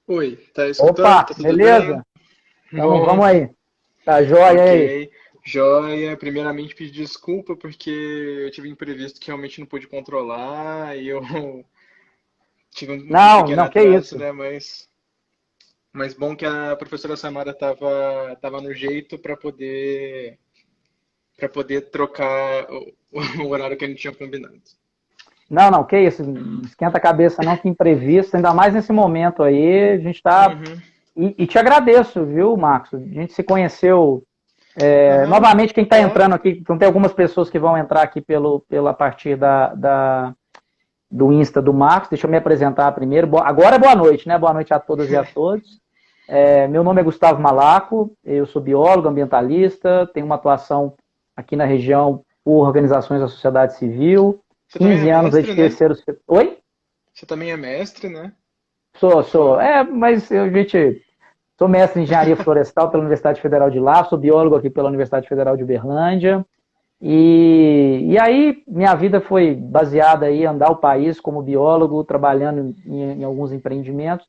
Oi, tá escutando? Opa, Tá tudo bem? beleza? Vamos Bom, aí. Tá joia aí? ok. Joia. Primeiramente, pedir desculpa porque eu tive um imprevisto que realmente não pude controlar e eu tive um Não, pequeno não, que atraso, isso. né? Mas bom que a professora Samara tava no jeito para poder trocar o horário que a gente tinha combinado. Não, que isso. Não esquenta a cabeça não, que imprevisto, ainda mais nesse momento aí, a gente tá... Uhum. E te agradeço, viu, Marcos? A gente se conheceu... Aham, novamente, quem está entrando claro. aqui, então tem algumas pessoas que vão entrar aqui pela partir do Insta do Marcos. Deixa eu me apresentar primeiro. Agora é boa noite, né? Boa noite a todas e a todos. Meu nome é Gustavo Malaco, eu sou biólogo, ambientalista, tenho uma atuação aqui na região por organizações da sociedade civil, Você também é 15 anos aí de mestre, né? terceiro setor. Oi? Você também é mestre, né? Sou. Sua... Mas gente, sou mestre em engenharia florestal pela Universidade Federal de Lavras, sou biólogo aqui pela Universidade Federal de Uberlândia. E aí, minha vida foi baseada aí em andar o país como biólogo, trabalhando em alguns empreendimentos,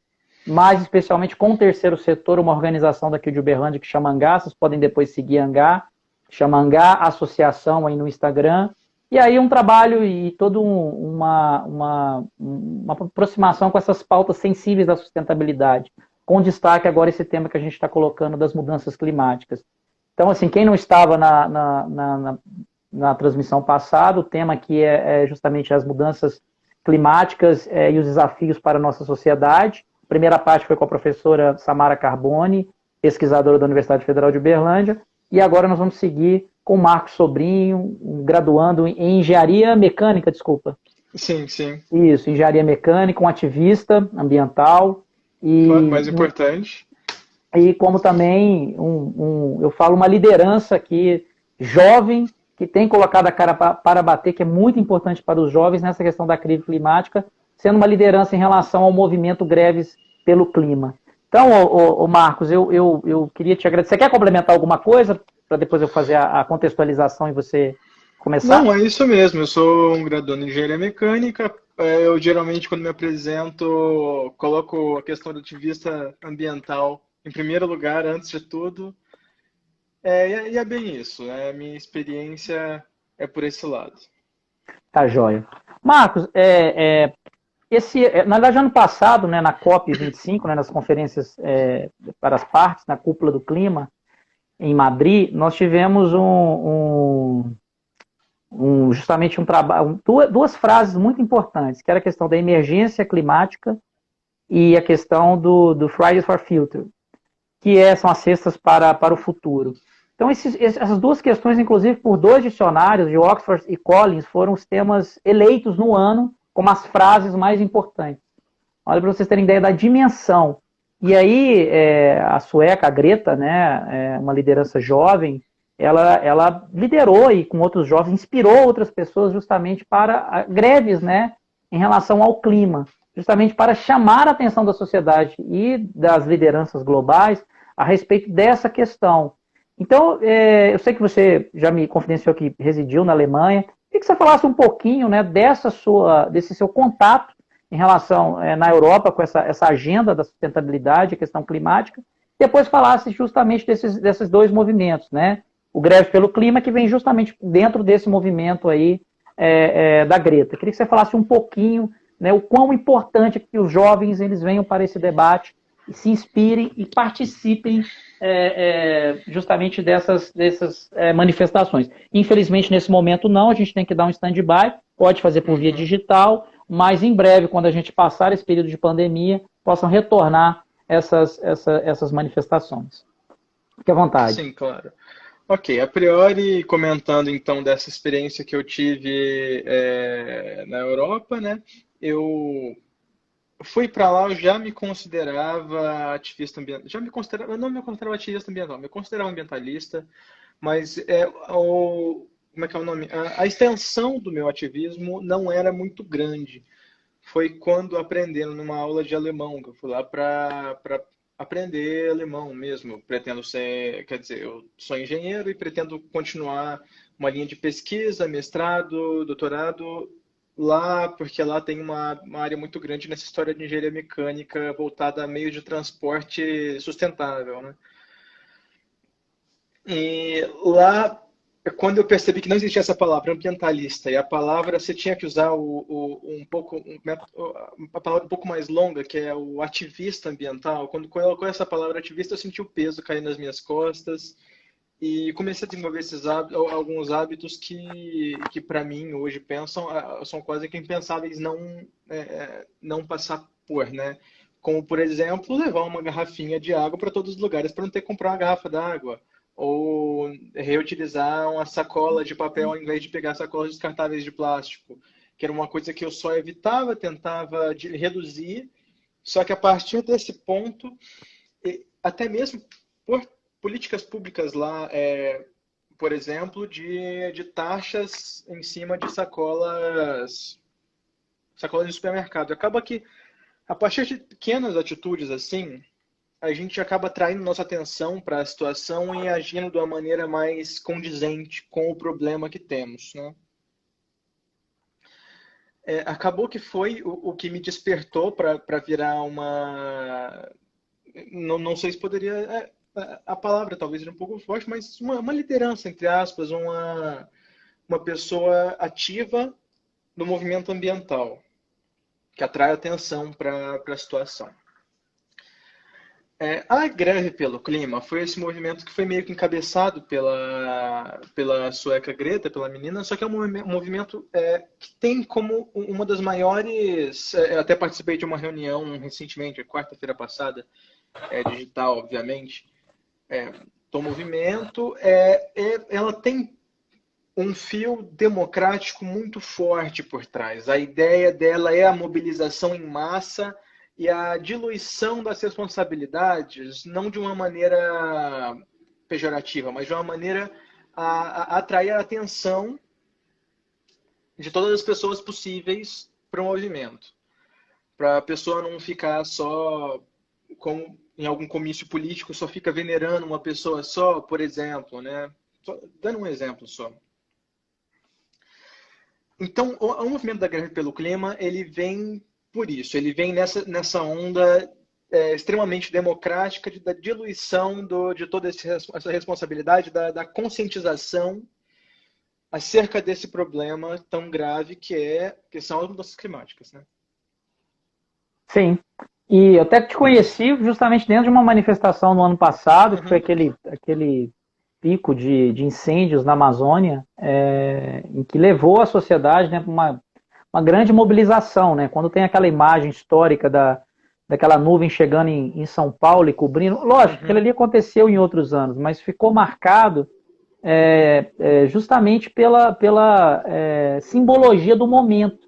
mais especialmente com o terceiro setor, uma organização daqui de Uberlândia que chama Angá, vocês podem depois seguir Angá, chama Angá Associação aí no Instagram, e aí um trabalho e toda uma aproximação com essas pautas sensíveis da sustentabilidade, com destaque agora esse tema que a gente está colocando das mudanças climáticas. Então, assim, quem não estava na transmissão passada, o tema aqui é justamente as mudanças climáticas e os desafios para a nossa sociedade. A primeira parte foi com a professora Samara Carboni, pesquisadora da Universidade Federal de Uberlândia, e agora nós vamos seguir com o Marcos Sobrinho, um graduando em engenharia mecânica, desculpa. Sim, sim. Isso, engenharia mecânica, um ativista ambiental Mais e importante. como também eu falo uma liderança aqui jovem que tem colocado a cara para bater, que é muito importante para os jovens nessa questão da crise climática, sendo uma liderança em relação ao movimento Greves pelo Clima. Então, Marcos, eu queria te agradecer. Você quer complementar alguma coisa para depois eu fazer a contextualização e você Não, começar? é isso mesmo. Eu sou um graduando em engenharia mecânica. Eu geralmente, quando me apresento, coloco a questão do ativista ambiental em primeiro lugar, antes de tudo. E é bem isso, né? A minha experiência é por esse lado. Tá joia. Marcos, na verdade, ano passado, né, na COP25, né, nas conferências para as partes, na cúpula do clima, em Madrid, nós tivemos justamente um trabalho, duas frases muito importantes, que era a questão da emergência climática e a questão do Fridays for Future, são as cestas para o futuro. Então, essas duas questões, inclusive por dois dicionários, de Oxford e Collins, foram os temas eleitos no ano como as frases mais importantes. Olha, para vocês terem ideia da dimensão. E aí, a sueca, a Greta, né, uma liderança jovem, ela liderou e com outros jovens, inspirou outras pessoas justamente para greves, né, em relação ao clima, justamente para chamar a atenção da sociedade e das lideranças globais a respeito dessa questão. Então, eu sei que você já me confidenciou que residiu na Alemanha. Queria que você falasse um pouquinho, né, desse seu contato em relação na Europa com essa agenda da sustentabilidade, a questão climática, e depois falasse justamente desses dois movimentos, né? O Greve pelo Clima, que vem justamente dentro desse movimento aí da Greta. Queria que você falasse um pouquinho, né, o quão importante é que os jovens eles venham para esse debate e se inspirem e participem justamente dessas manifestações. Infelizmente, nesse momento, não, a gente tem que dar um stand-by, pode fazer por via Uhum. digital, mas em breve, quando a gente passar esse período de pandemia, possam retornar essas manifestações. Fique à vontade. Sim, claro. Ok, a priori, comentando então dessa experiência que eu tive na Europa, né? Eu fui para lá, eu já me considerava ativista ambiental. Já me considerava, eu não me considerava ativista ambiental, me considerava ambientalista, mas como é que é o nome? A extensão do meu ativismo não era muito grande. Foi quando aprendendo numa aula de alemão, que eu fui lá para aprender alemão mesmo. Pretendo ser, quer dizer, eu sou engenheiro e pretendo continuar uma linha de pesquisa, mestrado, doutorado lá, porque lá tem uma área muito grande nessa história de engenharia mecânica voltada a meio de transporte sustentável, né? E lá, quando eu percebi que não existia essa palavra ambientalista, e a palavra você tinha que usar a palavra um pouco mais longa, que é o ativista ambiental, quando colocou essa palavra ativista, eu senti o peso cair nas minhas costas e comecei a desenvolver alguns hábitos que para mim, hoje, são quase que impensáveis não passar por, né? Como, por exemplo, levar uma garrafinha de água para todos os lugares para não ter que comprar uma garrafa d'água. Ou reutilizar uma sacola de papel ao invés de pegar sacolas descartáveis de plástico, que era uma coisa que eu só evitava, tentava reduzir, só que a partir desse ponto, até mesmo por políticas públicas lá, por exemplo, de taxas em cima de sacolas de supermercado. Acaba que, a partir de pequenas atitudes assim, a gente acaba atraindo nossa atenção para a situação e agindo de uma maneira mais condizente com o problema que temos, né? Acabou que foi o que me despertou para virar uma... Não sei se poderia... a palavra talvez seja um pouco forte, mas uma liderança, entre aspas, uma pessoa ativa no movimento ambiental, que atrai atenção para a situação. A greve pelo clima foi esse movimento que foi meio que encabeçado pela sueca Greta, pela menina, só que é um movimento que tem como uma das maiores... eu até participei de uma reunião recentemente, quarta-feira passada, digital, obviamente, do movimento. Ela tem um fio democrático muito forte por trás. A ideia dela é a mobilização em massa e a diluição das responsabilidades, não de uma maneira pejorativa, mas de uma maneira a atrair a atenção de todas as pessoas possíveis para o movimento. Para a pessoa não ficar só, como em algum comício político, só fica venerando uma pessoa só, por exemplo, né? Dando um exemplo só. Então, o movimento da greve pelo clima, ele vem por isso, ele vem nessa onda extremamente democrática da diluição de toda essa responsabilidade, da conscientização acerca desse problema tão grave que são as mudanças climáticas, né? Sim. E eu até te conheci justamente dentro de uma manifestação no ano passado, que foi aquele pico de incêndios na Amazônia, em que levou a sociedade, né, para uma grande mobilização, né? Quando tem aquela imagem histórica daquela nuvem chegando em São Paulo e cobrindo... Lógico, aquilo ali aconteceu em outros anos, mas ficou marcado justamente pela simbologia do momento,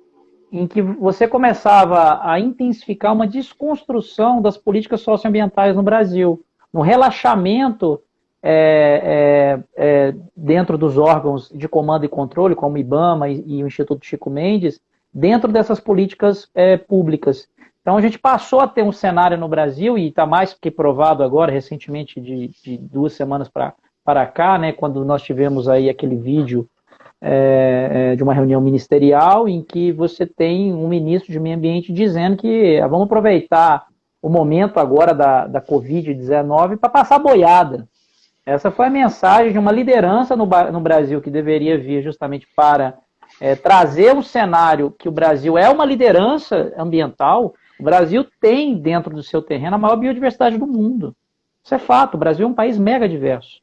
em que você começava a intensificar uma desconstrução das políticas socioambientais no Brasil, no relaxamento dentro dos órgãos de comando e controle, como o IBAMA e o Instituto Chico Mendes, dentro dessas políticas públicas. Então a gente passou a ter um cenário no Brasil, e está mais que provado agora, recentemente, de 2 semanas para cá, né, quando nós tivemos aí aquele vídeo de uma reunião ministerial em que você tem um ministro de meio ambiente dizendo que vamos aproveitar o momento agora da Covid-19 para passar boiada. Essa foi a mensagem de uma liderança no Brasil que deveria vir justamente para trazer um cenário que o Brasil é uma liderança ambiental. O Brasil tem dentro do seu terreno a maior biodiversidade do mundo. Isso é fato, o Brasil é um país mega diverso.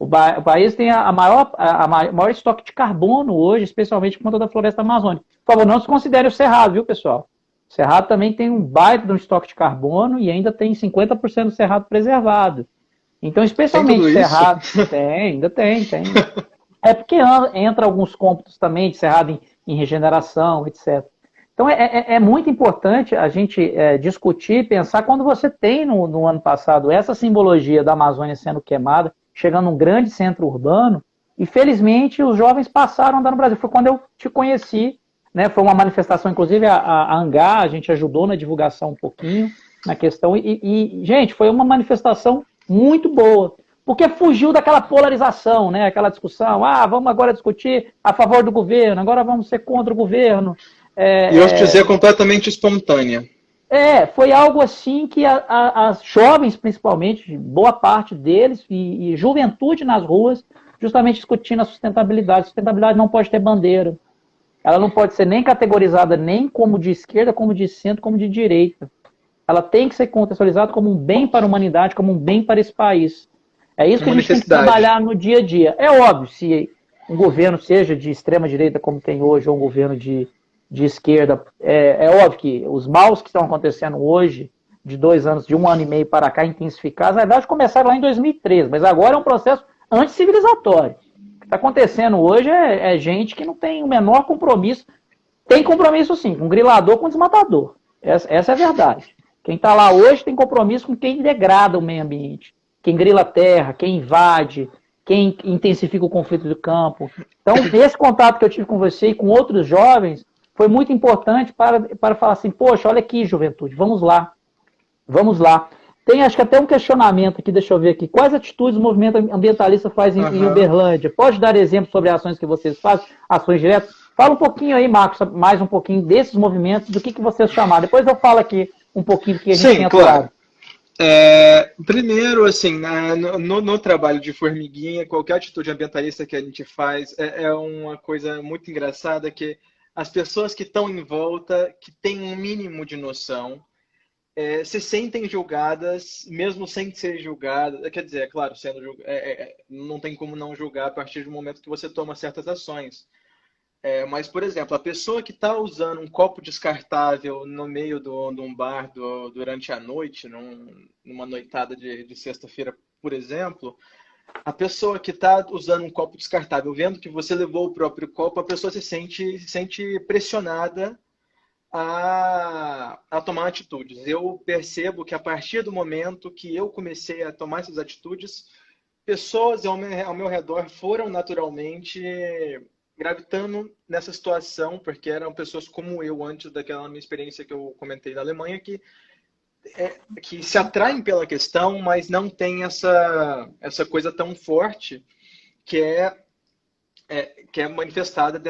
O país tem a maior estoque de carbono hoje, especialmente por conta da floresta amazônica. Por favor, não se considere o Cerrado, viu, pessoal? O Cerrado também tem um baita de um estoque de carbono e ainda tem 50% do Cerrado preservado. Então, especialmente o Cerrado... Ainda tem. É porque entra alguns cômputos também de Cerrado em regeneração, etc. Então, é muito importante a gente discutir, pensar, quando você tem no ano passado essa simbologia da Amazônia sendo queimada, chegando num grande centro urbano, e felizmente os jovens passaram a andar no Brasil. Foi quando eu te conheci, né? Foi uma manifestação, inclusive a Angá, a gente ajudou na divulgação um pouquinho, na questão, e gente, foi uma manifestação muito boa, porque fugiu daquela polarização, né? Aquela discussão, vamos agora discutir a favor do governo, agora vamos ser contra o governo. E eu te dizer completamente espontânea. Foi algo assim que as jovens, principalmente, boa parte deles, e juventude nas ruas, justamente discutindo a sustentabilidade. A sustentabilidade não pode ter bandeira. Ela não pode ser nem categorizada nem como de esquerda, como de centro, como de direita. Ela tem que ser contextualizada como um bem para a humanidade, como um bem para esse país. É isso que a gente tem que trabalhar no dia a dia. É óbvio, se um governo seja de extrema direita, como tem hoje, ou um governo de esquerda, é óbvio que os maus que estão acontecendo hoje, de 2 anos, de 1 ano e meio para cá, intensificados, na verdade começaram lá em 2013, mas agora é um processo anticivilizatório. O que está acontecendo hoje é gente que não tem o menor compromisso. Tem compromisso sim, com grilador, com desmatador. Essa é a verdade. Quem está lá hoje tem compromisso com quem degrada o meio ambiente, quem grila a terra, quem invade, quem intensifica o conflito do campo. Então, esse contato que eu tive com você e com outros jovens foi muito importante para falar assim, poxa, olha aqui, juventude, vamos lá. Vamos lá. Tem, acho que até um questionamento aqui, deixa eu ver aqui. Quais atitudes o movimento ambientalista faz em Uberlândia? Pode dar exemplos sobre ações que vocês fazem, ações diretas? Fala um pouquinho aí, Marcos, mais um pouquinho desses movimentos, do que vocês chamaram. Depois eu falo aqui um pouquinho do que a gente tem atuado. Primeiro, assim, no trabalho de formiguinha, qualquer atitude ambientalista que a gente faz é uma coisa muito engraçada, que as pessoas que estão em volta, que têm um mínimo de noção, se sentem julgadas, mesmo sem ser julgadas. Quer dizer, é claro, não tem como não julgar a partir do momento que você toma certas ações. Mas, por exemplo, a pessoa que está usando um copo descartável no meio de um bar durante a noite, numa noitada de sexta-feira, por exemplo, a pessoa que está usando um copo descartável, vendo que você levou o próprio copo, a pessoa se sente pressionada a tomar atitudes. Eu percebo que a partir do momento que eu comecei a tomar essas atitudes, pessoas ao meu redor foram naturalmente gravitando nessa situação, porque eram pessoas como eu, antes daquela minha experiência que eu comentei na Alemanha, que se atraem pela questão, mas não tem essa coisa tão forte que é manifestada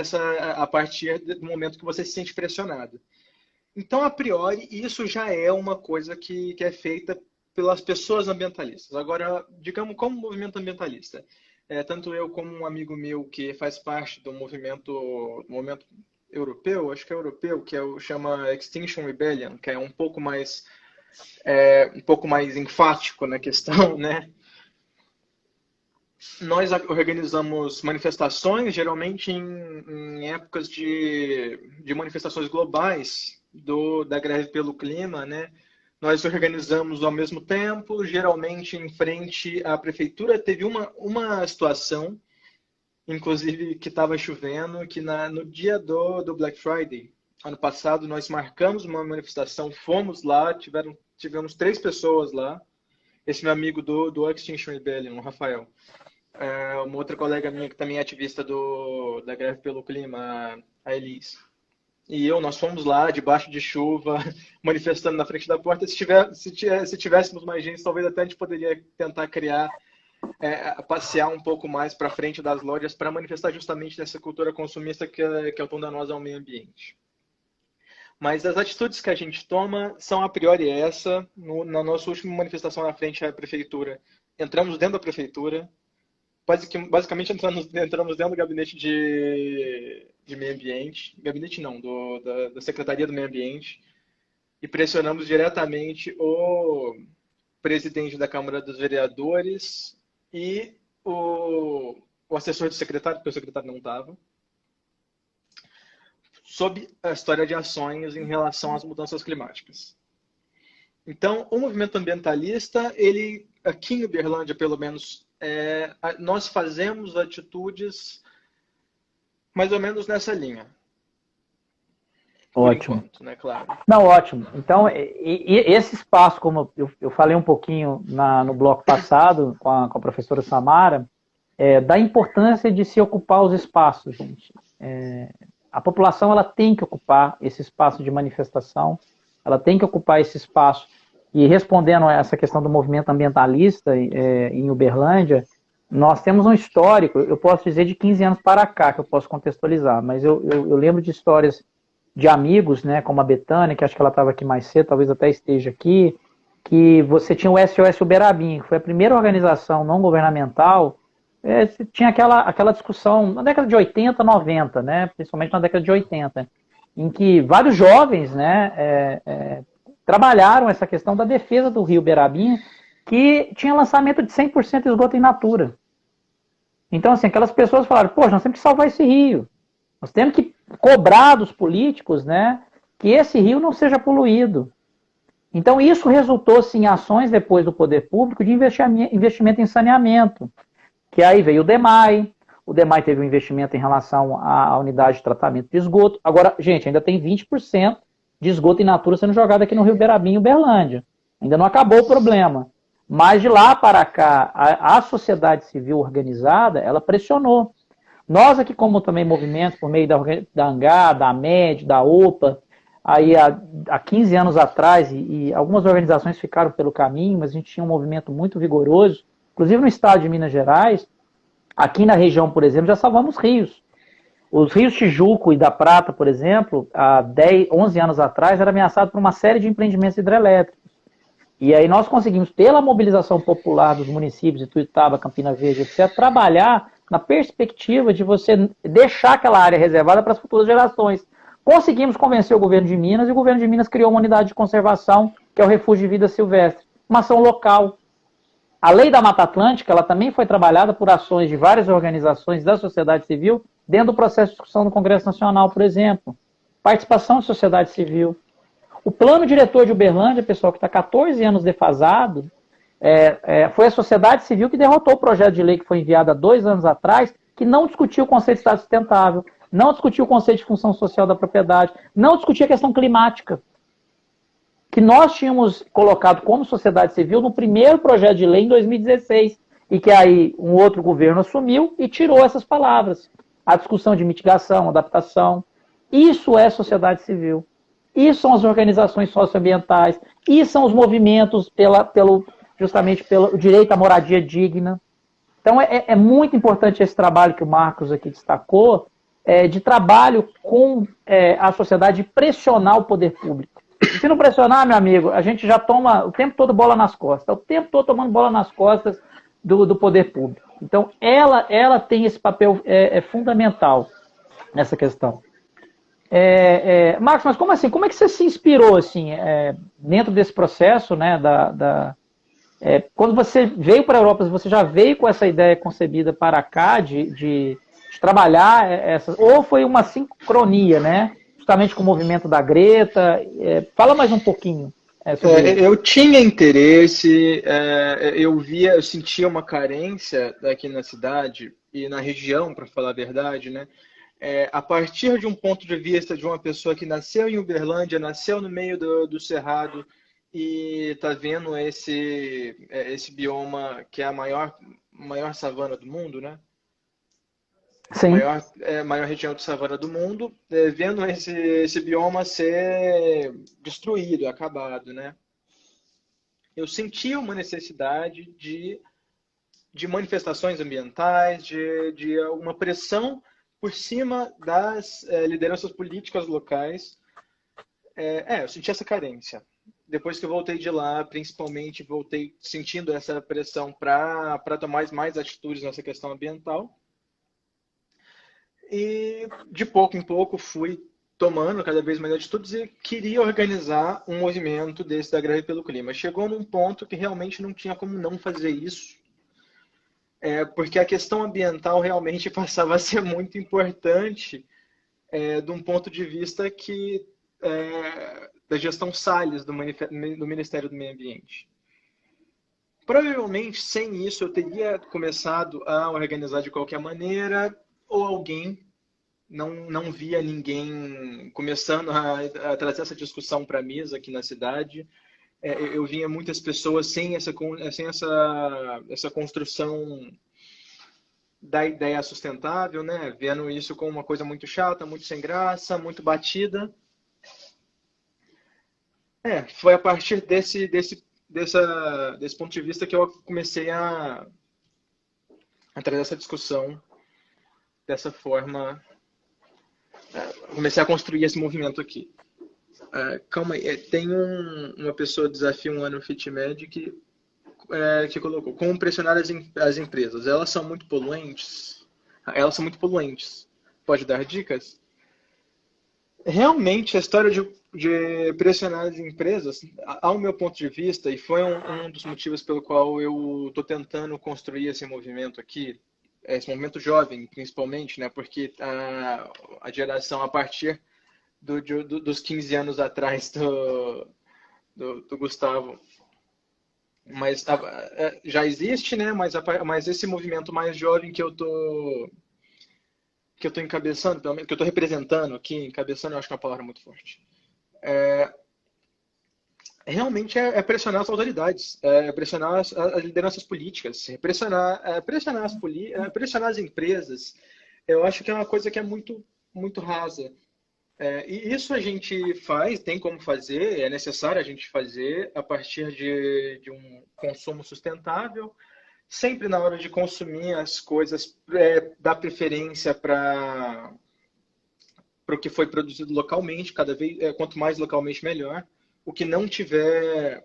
a partir do momento que você se sente pressionado. Então, a priori, isso já é uma coisa que é feita pelas pessoas ambientalistas. Agora, digamos, como movimento ambientalista, tanto eu como um amigo meu que faz parte do movimento europeu, acho que é europeu, que chama Extinction Rebellion, que é um pouco mais enfático na questão, né? Nós organizamos manifestações, geralmente em épocas de manifestações globais da greve pelo clima, né? Nós organizamos ao mesmo tempo, geralmente em frente à prefeitura. Teve uma situação, inclusive, que estava chovendo, que no dia do Black Friday, ano passado, nós marcamos uma manifestação, fomos lá, tivemos 3 pessoas lá. Esse meu amigo do Extinction Rebellion, o Rafael. Uma outra colega minha que também é ativista da greve pelo clima, a Elis. E nós fomos lá, debaixo de chuva, manifestando na frente da porta. Se tivéssemos mais gente, talvez até a gente poderia tentar passear um pouco mais para frente das lojas para manifestar justamente nessa cultura consumista que é tão danosa ao meio ambiente. Mas as atitudes que a gente toma são a priori essa. Na nossa última manifestação na frente à prefeitura, entramos dentro da prefeitura. Basicamente entramos dentro do gabinete de meio ambiente, gabinete não, da Secretaria do Meio Ambiente, e pressionamos diretamente o presidente da Câmara dos Vereadores e o assessor do secretário, porque o secretário não estava, sobre a história de ações em relação às mudanças climáticas. Então, o movimento ambientalista, ele, aqui em Uberlândia, pelo menos, nós fazemos atitudes mais ou menos nessa linha. Ótimo. Enquanto, né, claro. Não, ótimo. Então, esse espaço, como eu falei um pouquinho no bloco passado com a professora Samara, da importância de se ocupar os espaços, gente. A população ela tem que ocupar esse espaço de manifestação, ela tem que ocupar esse espaço E respondendo a essa questão do movimento ambientalista em Uberlândia, nós temos um histórico, eu posso dizer de 15 anos para cá, que eu posso contextualizar, mas eu lembro de histórias de amigos, né, como a Betânia, que acho que ela estava aqui mais cedo, talvez até esteja aqui, que você tinha o SOS Uberabim, que foi a primeira organização não governamental, tinha aquela discussão na década de 80, 90, né, principalmente na década de 80, em que vários jovens, né, trabalharam essa questão da defesa do rio Uberabim, que tinha lançamento de 100% esgoto in natura. Então, assim, aquelas pessoas falaram, poxa, nós temos que salvar esse rio. Nós temos que cobrar dos políticos, né, que esse rio não seja poluído. Então, isso resultou, sim, em ações depois do poder público de investimento em saneamento. Que aí veio o DEMAI teve um investimento em relação à unidade de tratamento de esgoto. Agora, gente, ainda tem 20% de esgoto in natura sendo jogado aqui no Rio Uberabim e Uberlândia. Ainda não acabou o problema. Mas de lá para cá, a sociedade civil organizada, ela pressionou. Nós aqui, como também movimentos, por meio da ANGA, da AMED, da OPA, aí há 15 anos atrás, e algumas organizações ficaram pelo caminho, mas a gente tinha um movimento muito vigoroso, inclusive no estado de Minas Gerais, aqui na região, por exemplo, já salvamos rios. Os rios Tijuco e da Prata, por exemplo, há 11 anos atrás, era ameaçado por uma série de empreendimentos hidrelétricos. E aí nós conseguimos, pela mobilização popular dos municípios de Tuiutaba, Campina Verde, etc., trabalhar na perspectiva de você deixar aquela área reservada para as futuras gerações. Conseguimos convencer o governo de Minas, e o governo de Minas criou uma unidade de conservação, que é o Refúgio de Vida Silvestre, uma ação local. A Lei da Mata Atlântica, ela também foi trabalhada por ações de várias organizações da sociedade civil, dentro do processo de discussão do Congresso Nacional, por exemplo. Participação da sociedade civil. O plano diretor de Uberlândia, pessoal, que está 14 anos defasado, foi a sociedade civil que derrotou o projeto de lei que foi enviado há 2 anos atrás, que não discutiu o conceito de Estado sustentável, não discutiu o conceito de função social da propriedade, não discutia a questão climática, que nós tínhamos colocado como sociedade civil no primeiro projeto de lei em 2016, e que aí um outro governo assumiu e tirou essas palavras. A discussão de mitigação, adaptação, isso é sociedade civil. Isso são as organizações socioambientais, isso são os movimentos justamente pelo direito à moradia digna. Então é muito importante esse trabalho que o Marcos aqui destacou, de trabalho com a sociedade, de pressionar o poder público. Se não pressionar, meu amigo, a gente já toma o tempo todo bola nas costas, o tempo todo tomando bola nas costas do poder público. Então ela tem esse papel fundamental nessa questão. Marcos, mas como assim? Como é que você se inspirou assim, dentro desse processo, né, quando você veio para a Europa, você já veio com essa ideia concebida para cá de trabalhar ou foi uma sincronia, né, justamente com o movimento da Greta? Fala mais um pouquinho sobre isso. Eu tinha interesse, eu sentia uma carência aqui na cidade e na região, para falar a verdade, né? A partir de um ponto de vista de uma pessoa que nasceu em Uberlândia, nasceu no meio do Cerrado e está vendo esse bioma que é a maior savana do mundo, né? Sim. Maior região de savana do mundo, vendo esse bioma ser destruído, acabado, né? Eu sentia uma necessidade de manifestações ambientais, de uma pressão por cima das lideranças políticas locais. Eu senti essa carência. Depois que eu voltei de lá, principalmente, voltei sentindo essa pressão para tomar mais atitudes nessa questão ambiental. E de pouco em pouco fui tomando cada vez mais atitudes e queria organizar um movimento desse da greve pelo clima. Chegou num ponto que realmente não tinha como não fazer isso, porque a questão ambiental realmente passava a ser muito importante de um ponto de vista da gestão Salles do Ministério do Meio Ambiente. Provavelmente, sem isso, eu teria começado a organizar de qualquer maneira, ou alguém não via ninguém começando a trazer essa discussão para a mesa aqui na cidade. Eu via muitas pessoas sem essa construção da ideia sustentável, né? Vendo isso como uma coisa muito chata, muito sem graça, muito batida. Foi a partir desse ponto de vista que eu comecei a trazer essa discussão dessa forma. Comecei a construir esse movimento aqui. Calma aí, tem uma pessoa desafio um ano no FitMed que colocou como pressionar as empresas. Elas são muito poluentes? Elas são muito poluentes. Pode dar dicas? Realmente, a história de pressionar as empresas, ao meu ponto de vista, e foi um dos motivos pelo qual eu estou tentando construir esse movimento aqui, esse movimento jovem, principalmente, né? Porque a geração a partir dos 15 anos atrás do Gustavo, mas já existe, né? Mas esse movimento mais jovem que eu tô encabeçando, que eu tô representando aqui, encabeçando, eu acho que é uma palavra muito forte. Realmente é pressionar as autoridades, pressionar as lideranças políticas, pressionar as empresas. Eu acho que é uma coisa que é muito, muito rasa. E isso a gente faz, tem como fazer, é necessário a gente fazer a partir de um consumo sustentável. Sempre na hora de consumir as coisas, dar preferência para o que foi produzido localmente, cada vez, quanto mais localmente melhor. O que não tiver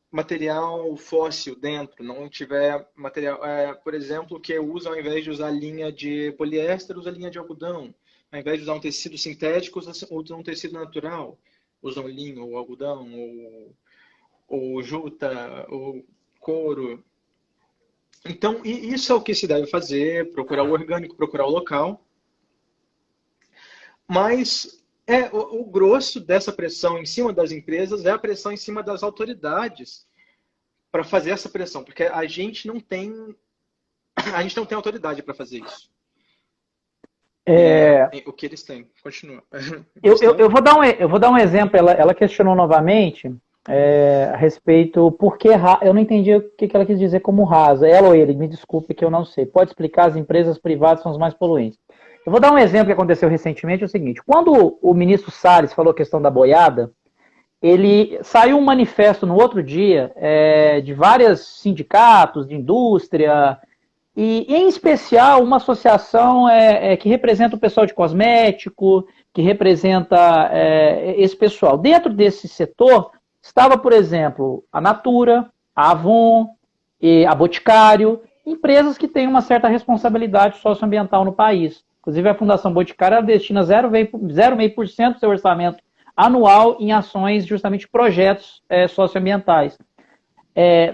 material fóssil dentro, não tiver material, por exemplo, que usa, ao invés de usar linha de poliéster, usa linha de algodão. Ao invés de usar um tecido sintético, usa um tecido natural. Usam linho, ou algodão, ou juta, ou couro. Então, isso é o que se deve fazer, procurar o orgânico, procurar o local. Mas o grosso dessa pressão em cima das empresas é a pressão em cima das autoridades para fazer essa pressão, porque a gente não tem autoridade para fazer isso. O que eles têm. Continua. Eu vou dar um exemplo. Ela questionou novamente a respeito porque eu não entendi o que ela quis dizer como rasa. Ela ou ele, me desculpe que eu não sei. Pode explicar, as empresas privadas são as mais poluentes. Eu vou dar um exemplo que aconteceu recentemente, é o seguinte. Quando o ministro Salles falou a questão da boiada, ele saiu um manifesto no outro dia de vários sindicatos, de indústria, e em especial uma associação que representa o pessoal de cosmético, que representa esse pessoal. Dentro desse setor estava, por exemplo, a Natura, a Avon, a Boticário, empresas que têm uma certa responsabilidade socioambiental no país. Inclusive, a Fundação Boticário destina 0,5% do seu orçamento anual em ações, justamente projetos socioambientais.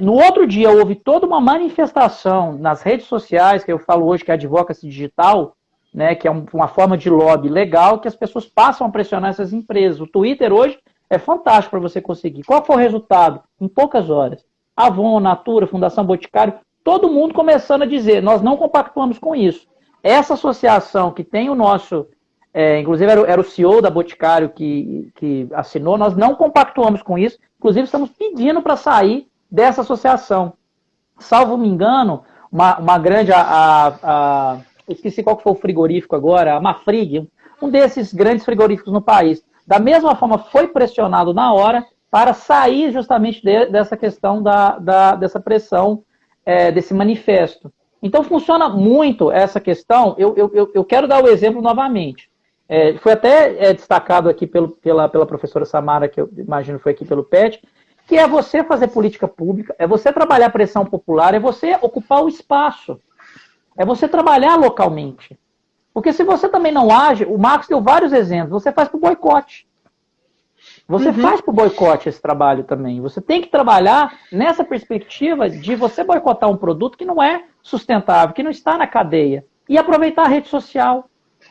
No outro dia, houve toda uma manifestação nas redes sociais, que eu falo hoje que é a advocacy digital, né, que é uma forma de lobby legal, que as pessoas passam a pressionar essas empresas. O Twitter hoje é fantástico para você conseguir. Qual foi o resultado? Em poucas horas. Avon, Natura, Fundação Boticário, todo mundo começando a dizer, nós não compactuamos com isso. Essa associação que tem o nosso, inclusive era o CEO da Boticário que assinou, nós não compactuamos com isso, inclusive estamos pedindo para sair dessa associação. Salvo me engano, uma grande, esqueci qual que foi o frigorífico agora, a Mafrig, um desses grandes frigoríficos no país, da mesma forma foi pressionado na hora para sair justamente dessa questão dessa pressão, desse manifesto. Então, funciona muito essa questão. Eu quero dar o exemplo novamente. Foi até destacado aqui pela professora Samara, que eu imagino foi aqui pelo PET, que é você fazer política pública, é você trabalhar a pressão popular, é você ocupar o espaço, é você trabalhar localmente. Porque se você também não age, o Marcos deu vários exemplos, você faz para o boicote. Você faz para o boicote esse trabalho também. Você tem que trabalhar nessa perspectiva de você boicotar um produto que não é sustentável, que não está na cadeia. E aproveitar a rede social.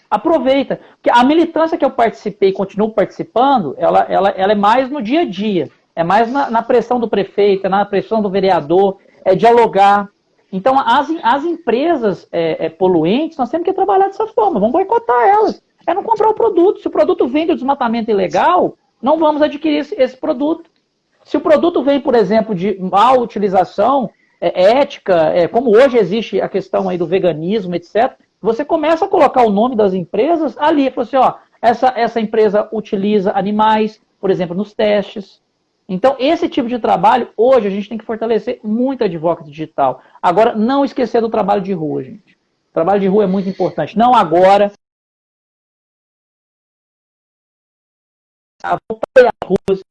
Aproveita. Porque a militância que eu participei e continuo participando, ela é mais no dia a dia. É mais na pressão do prefeito, na pressão do vereador, é dialogar. Então, as empresas poluentes, nós temos que trabalhar dessa forma. Vamos boicotar elas. É não comprar o produto. Se o produto vem do desmatamento ilegal, não vamos adquirir esse produto. Se o produto vem, por exemplo, de má utilização ética, como hoje existe a questão aí do veganismo, etc., você começa a colocar o nome das empresas ali. Fala assim, ó, essa empresa utiliza animais, por exemplo, nos testes. Então, esse tipo de trabalho, hoje, a gente tem que fortalecer muito a advocacy digital. Agora, não esquecer do trabalho de rua, gente. O trabalho de rua é muito importante. Não agora. Voltei às ruas.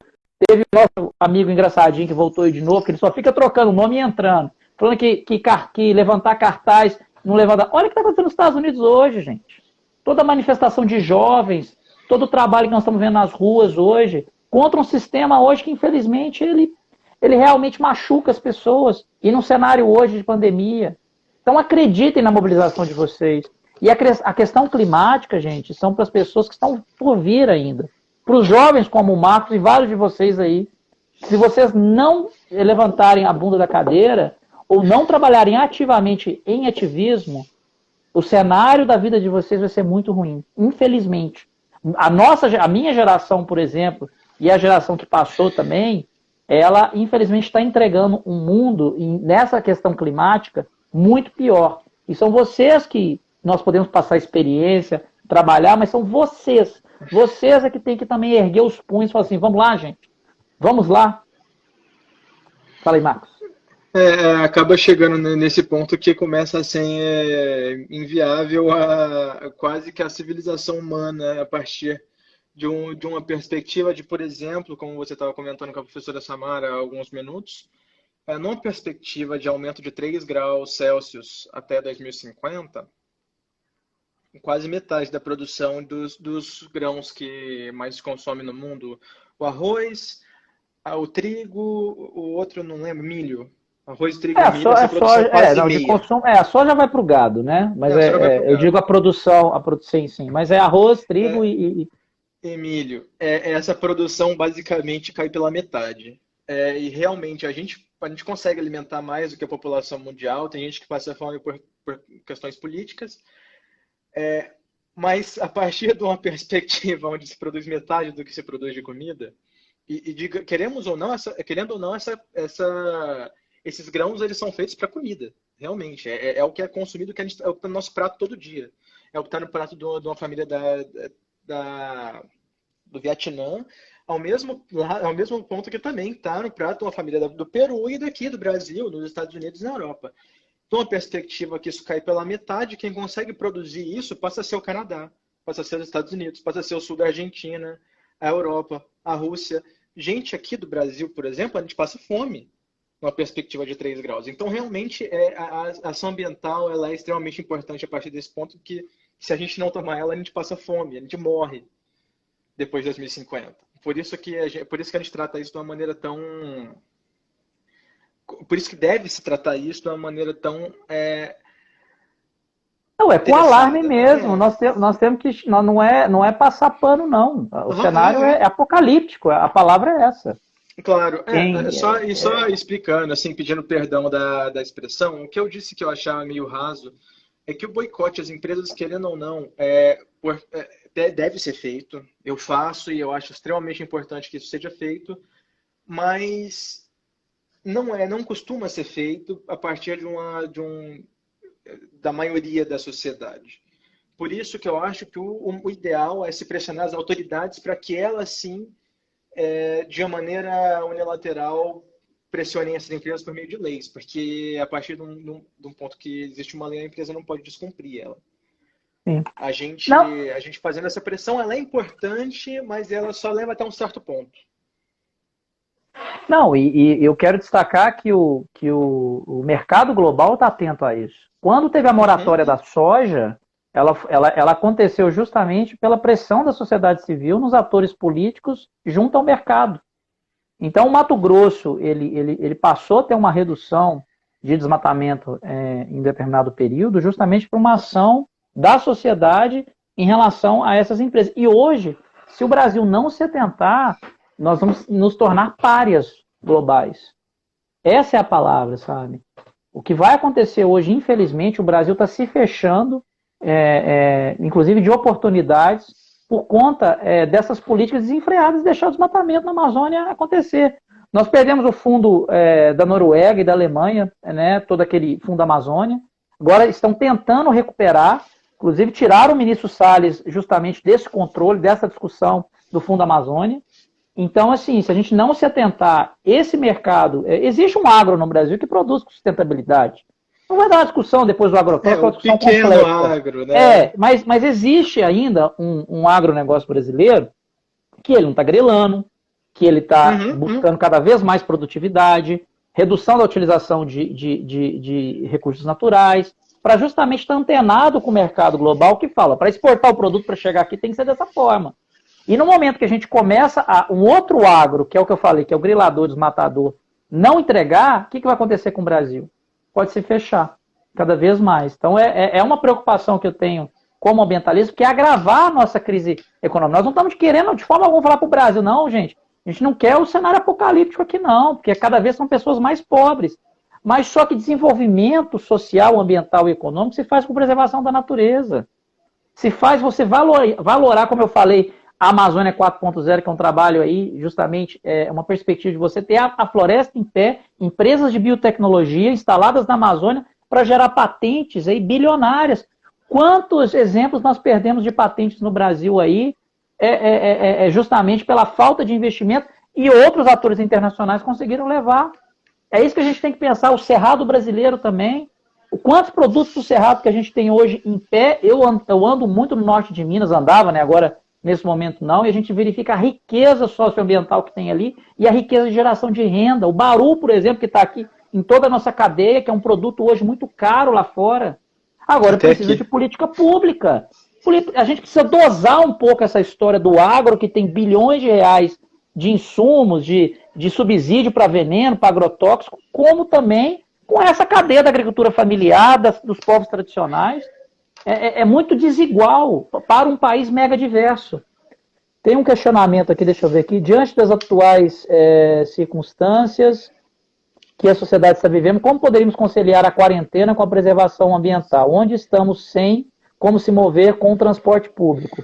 Teve o nosso amigo engraçadinho que voltou aí de novo, que ele só fica trocando o nome e entrando. Falando que levantar cartaz, não levantar. Olha o que está acontecendo nos Estados Unidos hoje, gente. Toda a manifestação de jovens, todo o trabalho que nós estamos vendo nas ruas hoje, contra um sistema hoje que, infelizmente, ele realmente machuca as pessoas. E num cenário hoje de pandemia. Então, acreditem na mobilização de vocês. E a questão climática, gente, são para as pessoas que estão por vir ainda. Para os jovens como o Marcos e vários de vocês aí. Se vocês não levantarem a bunda da cadeira ou não trabalharem ativamente em ativismo, o cenário da vida de vocês vai ser muito ruim, infelizmente. A minha geração, por exemplo, e a geração que passou também, ela, infelizmente, está entregando um mundo, nessa questão climática, muito pior. E são vocês que nós podemos passar experiência, trabalhar, mas são vocês. Vocês é que tem que também erguer os punhos e falar assim, vamos lá, gente. Vamos lá. Fala aí, Marcos. Acaba chegando nesse ponto que começa a ser inviável quase que a civilização humana a partir de uma perspectiva de, por exemplo, como você estava comentando com a professora Samara há alguns minutos, numa perspectiva de aumento de 3 graus Celsius até 2050, quase metade da produção dos grãos que mais se consome no mundo, o arroz, o trigo, o outro não lembro, milho. Arroz, trigo e milho, essa produção é quase meia. De consumo, a soja vai para o gado, né? Mas eu digo a produção, sim. Mas é arroz, trigo e milho. Essa produção basicamente cai pela metade. E realmente a gente consegue alimentar mais do que a população mundial. Tem gente que passa fome por questões políticas. Mas a partir de uma perspectiva onde se produz metade do que se produz de comida, querendo ou não, esses grãos eles são feitos para comida, realmente. É o que é consumido, é o que está no nosso prato todo dia. É o que está no prato de uma família do Vietnã, ao mesmo ponto que também está no prato de uma família do Peru e daqui do Brasil, nos Estados Unidos e na Europa. Então, a perspectiva que isso cai pela metade, quem consegue produzir isso passa a ser o Canadá, passa a ser os Estados Unidos, passa a ser o sul da Argentina, a Europa, a Rússia. Gente aqui do Brasil, por exemplo, a gente passa fome numa perspectiva de 3 graus. Então, realmente, a ação ambiental ela é extremamente importante a partir desse ponto que, se a gente não tomar ela, a gente passa fome, a gente morre depois de 2050. Por isso que a gente trata isso de uma maneira tão... Por isso que deve se tratar isso de uma maneira tão... Não, com alarme mesmo. Nós temos que... Não é passar pano, não. O cenário é apocalíptico. A palavra é essa. Claro. Só explicando, assim, pedindo perdão da expressão, o que eu disse que eu achava meio raso é que o boicote às empresas, querendo ou não, deve ser feito. Eu faço e eu acho extremamente importante que isso seja feito, mas não costuma ser feito a partir da maioria da sociedade. Por isso que eu acho que o ideal é se pressionar as autoridades para que elas, sim, de uma maneira unilateral, pressionem essas empresas por meio de leis, porque a partir de um ponto que existe uma lei, a empresa não pode descumprir ela. Sim. A gente fazendo essa pressão, ela é importante, mas ela só leva até um certo ponto. Não, e eu quero destacar que o mercado global está atento a isso. Quando teve a moratória da soja, ela aconteceu justamente pela pressão da sociedade civil nos atores políticos junto ao mercado. Então, o Mato Grosso ele passou a ter uma redução de desmatamento em determinado período, justamente por uma ação da sociedade em relação a essas empresas. E hoje, se o Brasil não se atentar, nós vamos nos tornar párias globais. Essa é a palavra, sabe? O que vai acontecer hoje, infelizmente, o Brasil está se fechando, inclusive de oportunidades, por conta dessas políticas desenfreadas de deixar o desmatamento na Amazônia acontecer. Nós perdemos o fundo da Noruega e da Alemanha, né, todo aquele fundo da Amazônia. Agora estão tentando recuperar, inclusive tiraram o ministro Salles justamente desse controle, dessa discussão do fundo da Amazônia. Então, assim, se a gente não se atentar, esse mercado, existe um agro no Brasil que produz com sustentabilidade. Não vai dar uma discussão depois do agrotóxico, é uma O discussão pequeno complexa. agro, né? Mas existe ainda um agronegócio brasileiro que ele não está grelando, que ele está Uhum, uhum. buscando cada vez mais produtividade, redução da utilização de recursos naturais, para justamente estar antenado com o mercado global que fala, para exportar o produto para chegar aqui tem que ser dessa forma. E no momento que a gente começa um outro agro, que é o que eu falei, que é o grilador, desmatador, não entregar, o que vai acontecer com o Brasil? Pode se fechar cada vez mais. Então é uma preocupação que eu tenho como ambientalista, que é agravar a nossa crise econômica. Nós não estamos querendo de forma alguma falar para o Brasil, não, gente. A gente não quer o cenário apocalíptico aqui, não, porque cada vez são pessoas mais pobres. Mas só que desenvolvimento social, ambiental e econômico se faz com preservação da natureza. Se faz você valorar, como eu falei, a Amazônia 4.0, que é um trabalho aí, justamente, uma perspectiva de você ter a floresta em pé, empresas de biotecnologia instaladas na Amazônia para gerar patentes aí bilionárias. Quantos exemplos nós perdemos de patentes no Brasil aí, justamente pela falta de investimento e outros atores internacionais conseguiram levar. É isso que a gente tem que pensar, o Cerrado brasileiro também. Quantos produtos do Cerrado que a gente tem hoje em pé? Eu ando muito no norte de Minas, andava, né? Agora, nesse momento, não, e a gente verifica a riqueza socioambiental que tem ali e a riqueza de geração de renda. O baru, por exemplo, que está aqui em toda a nossa cadeia, que é um produto hoje muito caro lá fora. Agora Até precisa de aqui. política pública. A gente precisa dosar um pouco essa história do agro, que tem bilhões de reais de insumos, de subsídio para veneno, para agrotóxico, como também com essa cadeia da agricultura familiar, dos povos tradicionais. É muito desigual para um país mega diverso. Tem um questionamento aqui, deixa eu ver aqui. Diante das atuais circunstâncias que a sociedade está vivendo, como poderíamos conciliar a quarentena com a preservação ambiental? Onde estamos sem como se mover com o transporte público?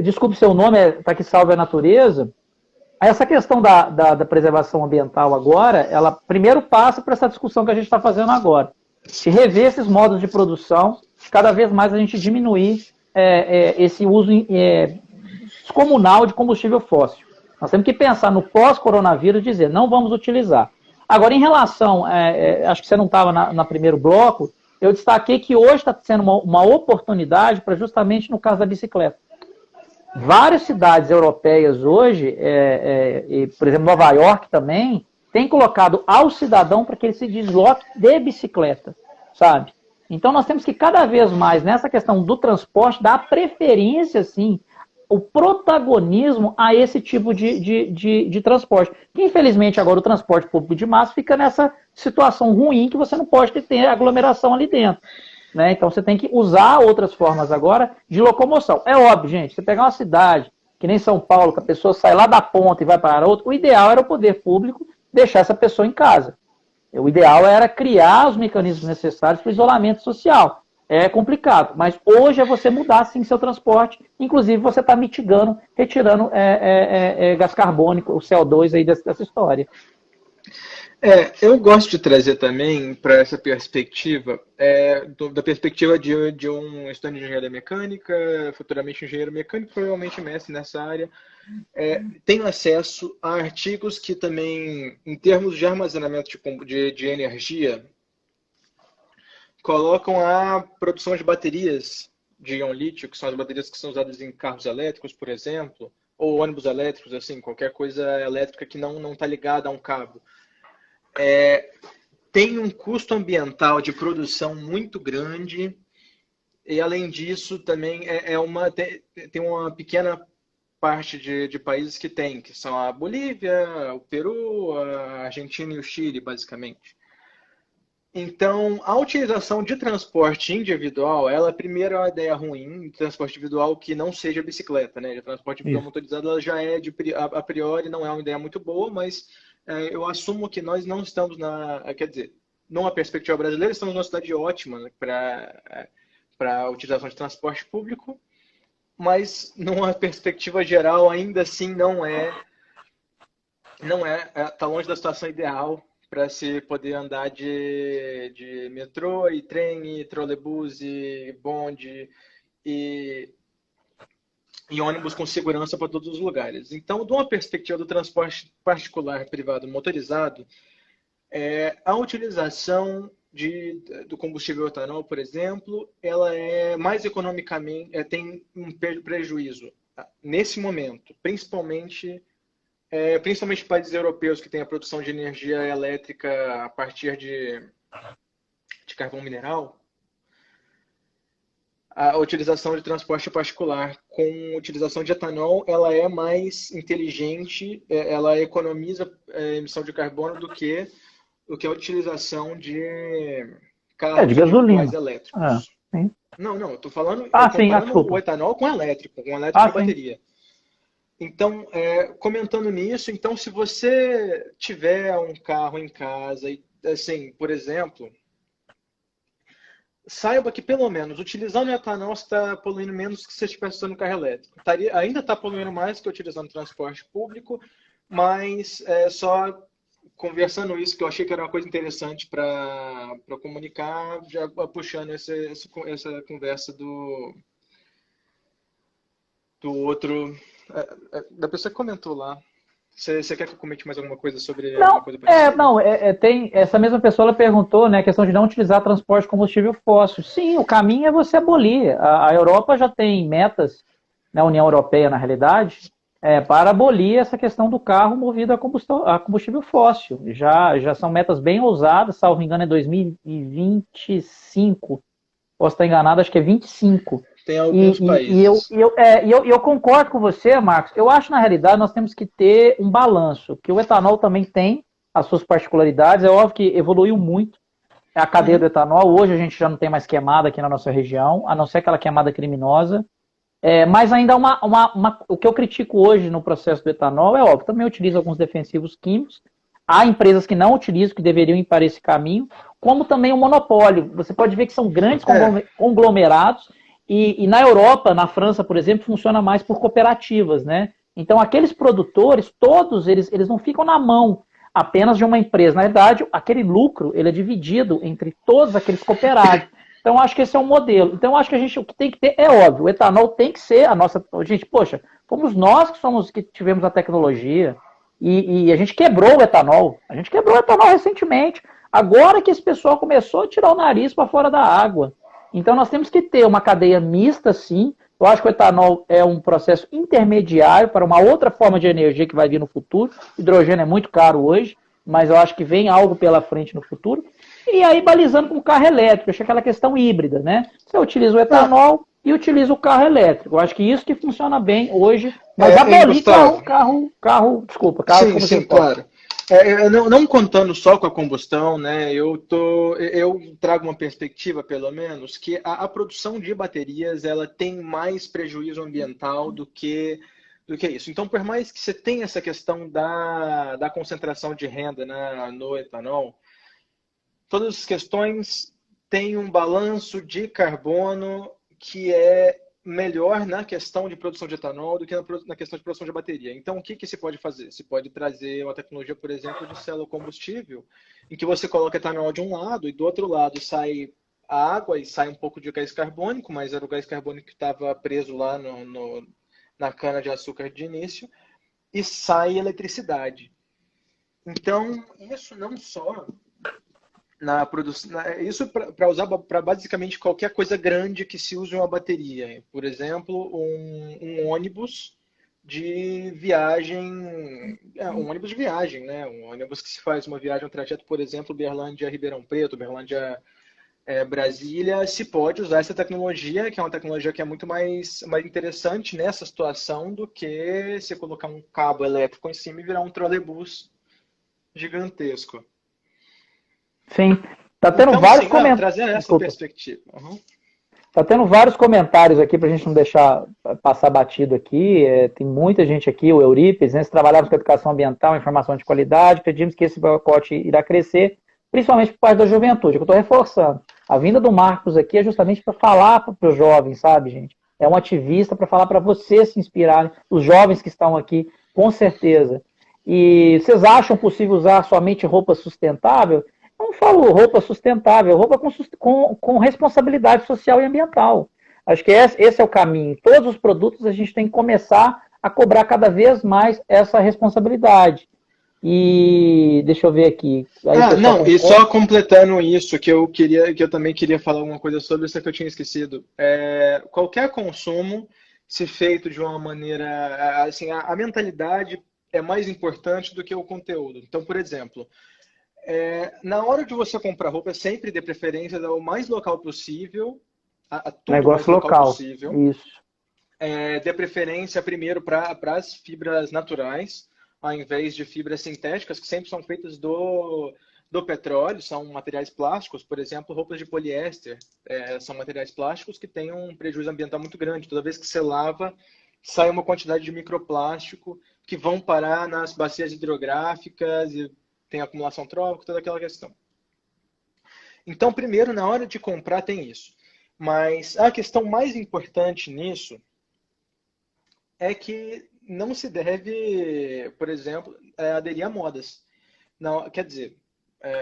Desculpe seu nome, está aqui Salve a Natureza. Essa questão da preservação ambiental agora, ela primeiro passa por essa discussão que a gente está fazendo agora. De rever esses modos de produção, cada vez mais a gente diminuir esse uso descomunal de combustível fóssil. Nós temos que pensar no pós-coronavírus e dizer, não vamos utilizar. Agora, em relação, acho que você não estava na primeiro bloco, eu destaquei que hoje está sendo uma oportunidade para justamente no caso da bicicleta. Várias cidades europeias hoje, por exemplo, Nova York também, tem colocado ao cidadão para que ele se desloque de bicicleta, sabe? Então nós temos que cada vez mais, nessa questão do transporte, dar preferência, sim, o protagonismo a esse tipo de transporte. Que, infelizmente, agora o transporte público de massa fica nessa situação ruim que você não pode ter aglomeração ali dentro. Né? Então você tem que usar outras formas agora de locomoção. É óbvio, gente, você pegar uma cidade, que nem São Paulo, que a pessoa sai lá da ponta e vai para outra, o ideal era o poder público deixar essa pessoa em casa. O ideal era criar os mecanismos necessários para o isolamento social. É complicado, mas hoje é você mudar sim seu transporte, inclusive você está mitigando, retirando gás carbônico, o CO2 aí dessa história. Eu gosto de trazer também para essa perspectiva, da perspectiva de um estudante de engenharia mecânica, futuramente engenheiro mecânico, provavelmente mestre nessa área. Tenho acesso a artigos que também, em termos de armazenamento de energia, colocam a produção de baterias de íon lítio, que são as baterias que são usadas em carros elétricos, por exemplo, ou ônibus elétricos, assim, qualquer coisa elétrica que não está ligada a um cabo. Tem um custo ambiental de produção muito grande e, além disso, também tem uma pequena parte de países que são a Bolívia, o Peru, a Argentina e o Chile, basicamente. Então, a utilização de transporte individual, ela primeiro é uma ideia ruim, de transporte individual que não seja bicicleta, né? De transporte individual Isso. motorizado, ela já a priori, não é uma ideia muito boa, mas eu assumo que nós não estamos quer dizer, numa perspectiva brasileira, estamos numa cidade ótima, né, para a utilização de transporte público, mas numa perspectiva geral, ainda assim, está longe da situação ideal para se poder andar de metrô e trem, e trolebus e bonde. E e ônibus com segurança para todos os lugares. Então, de uma perspectiva do transporte particular privado motorizado, a utilização do combustível etanol, por exemplo, ela é mais economicamente, tem um prejuízo nesse momento, principalmente países europeus que têm a produção de energia elétrica a partir de carvão mineral. A utilização de transporte particular com utilização de etanol, ela é mais inteligente, ela economiza emissão de carbono do que a utilização de carros de gasolina. individuais elétricos. Não, eu estou falando, comparando o etanol com o elétrico de bateria. Então, comentando nisso, então se você tiver um carro em casa, assim, por exemplo, saiba que, pelo menos, utilizando etanol, você está poluindo menos que se você estivesse usando carro elétrico. Ainda está poluindo mais que utilizando transporte público, mas só conversando isso, que eu achei que era uma coisa interessante para comunicar, já puxando essa conversa do outro, da pessoa que comentou lá. Você quer que eu comente mais alguma coisa sobre alguma coisa parecida? Tem essa mesma pessoa, ela perguntou, né, a questão de não utilizar transporte de combustível fóssil. Sim, o caminho é você abolir. A Europa já tem metas, na União Europeia, na realidade, para abolir essa questão do carro movido a combustível fóssil. Já são metas bem ousadas, salvo engano, é 2025. Posso estar enganado, acho que é 25. Tem alguns países. E eu concordo com você, Marcos. Eu acho, na realidade, nós temos que ter um balanço, que o etanol também tem as suas particularidades. É óbvio que evoluiu muito a cadeia do etanol. Hoje a gente já não tem mais queimada aqui na nossa região, a não ser aquela queimada criminosa. Mas ainda o que eu critico hoje no processo do etanol é óbvio, também utiliza alguns defensivos químicos. Há empresas que não utilizam, que deveriam ir para esse caminho, como também o monopólio. Você pode ver que são grandes conglomerados. E na Europa, na França, por exemplo, funciona mais por cooperativas, né? Então, aqueles produtores, todos eles não ficam na mão apenas de uma empresa. Na verdade, aquele lucro ele é dividido entre todos aqueles cooperados. Então, eu acho que esse é um modelo. Então, eu acho que o que tem que ter é óbvio. O etanol tem que ser a nossa... Gente, poxa, fomos nós que tivemos a tecnologia e a gente quebrou o etanol. A gente quebrou o etanol recentemente. Agora que esse pessoal começou a tirar o nariz para fora da água. Então, nós temos que ter uma cadeia mista, sim. Eu acho que o etanol é um processo intermediário para uma outra forma de energia que vai vir no futuro. O hidrogênio é muito caro hoje, mas eu acho que vem algo pela frente no futuro. E aí, balizando com o carro elétrico, eu acho aquela questão híbrida, né? Você utiliza o etanol e utiliza o carro elétrico. Eu acho que isso que funciona bem hoje. Mas abolir carro. Desculpa, carro. Sim, claro. Não contando só com a combustão, né? Eu trago uma perspectiva, pelo menos, que a produção de baterias ela tem mais prejuízo ambiental do que isso. Então, por mais que você tenha essa questão da concentração de renda, né, no etanol, todas as questões têm um balanço de carbono que é melhor na questão de produção de etanol do que na questão de produção de bateria. Então, o que se pode fazer? Se pode trazer uma tecnologia, por exemplo, de célula combustível, em que você coloca etanol de um lado e do outro lado sai a água e sai um pouco de gás carbônico, mas era o gás carbônico que estava preso lá na cana de açúcar de início, e sai eletricidade. Então, isso não só na produção, isso para usar para basicamente qualquer coisa grande que se use uma bateria. Por exemplo, um ônibus de viagem, um ônibus de viagem, né? Um ônibus que se faz uma viagem, um trajeto, por exemplo, Berlândia-Ribeirão Preto, Berlândia-Brasília, se pode usar essa tecnologia, que é uma tecnologia que é muito mais interessante nessa situação do que você colocar um cabo elétrico em cima e virar um trolebus gigantesco. Sim. Tá tendo vários comentários. Trazendo essa perspectiva. Tá tendo vários comentários aqui para a gente não deixar passar batido aqui. Tem muita gente aqui, o Eurípides, né? Se trabalharmos com educação ambiental, informação de qualidade, pedimos que esse pacote irá crescer, principalmente por parte da juventude, que eu estou reforçando. A vinda do Marcos aqui é justamente para falar para os jovens, sabe, gente? É um ativista para falar para vocês se inspirarem, os jovens que estão aqui, com certeza. E vocês acham possível usar somente roupa sustentável? Não falo roupa sustentável, roupa com responsabilidade social e ambiental. Acho que esse é o caminho. Todos os produtos a gente tem que começar a cobrar cada vez mais essa responsabilidade. E deixa eu ver aqui. Aí Não, e só completando isso, que eu também queria falar alguma coisa sobre isso que eu tinha esquecido. Qualquer consumo, se feito de uma maneira, assim, a mentalidade é mais importante do que o conteúdo. Então, por exemplo, na hora de você comprar roupa, sempre dê preferência ao mais local possível, a tudo mais negócio local local. possível. Isso. Dê preferência primeiro para as fibras naturais, ao invés de fibras sintéticas, que sempre são feitas do petróleo, são materiais plásticos, por exemplo, roupas de poliéster, são materiais plásticos que têm um prejuízo ambiental muito grande. Toda vez que você lava, sai uma quantidade de microplástico que vão parar nas bacias hidrográficas e tem acumulação trófica, toda aquela questão. Então, primeiro, na hora de comprar, tem isso. Mas a questão mais importante nisso é que não se deve, por exemplo, aderir a modas. Não, quer dizer,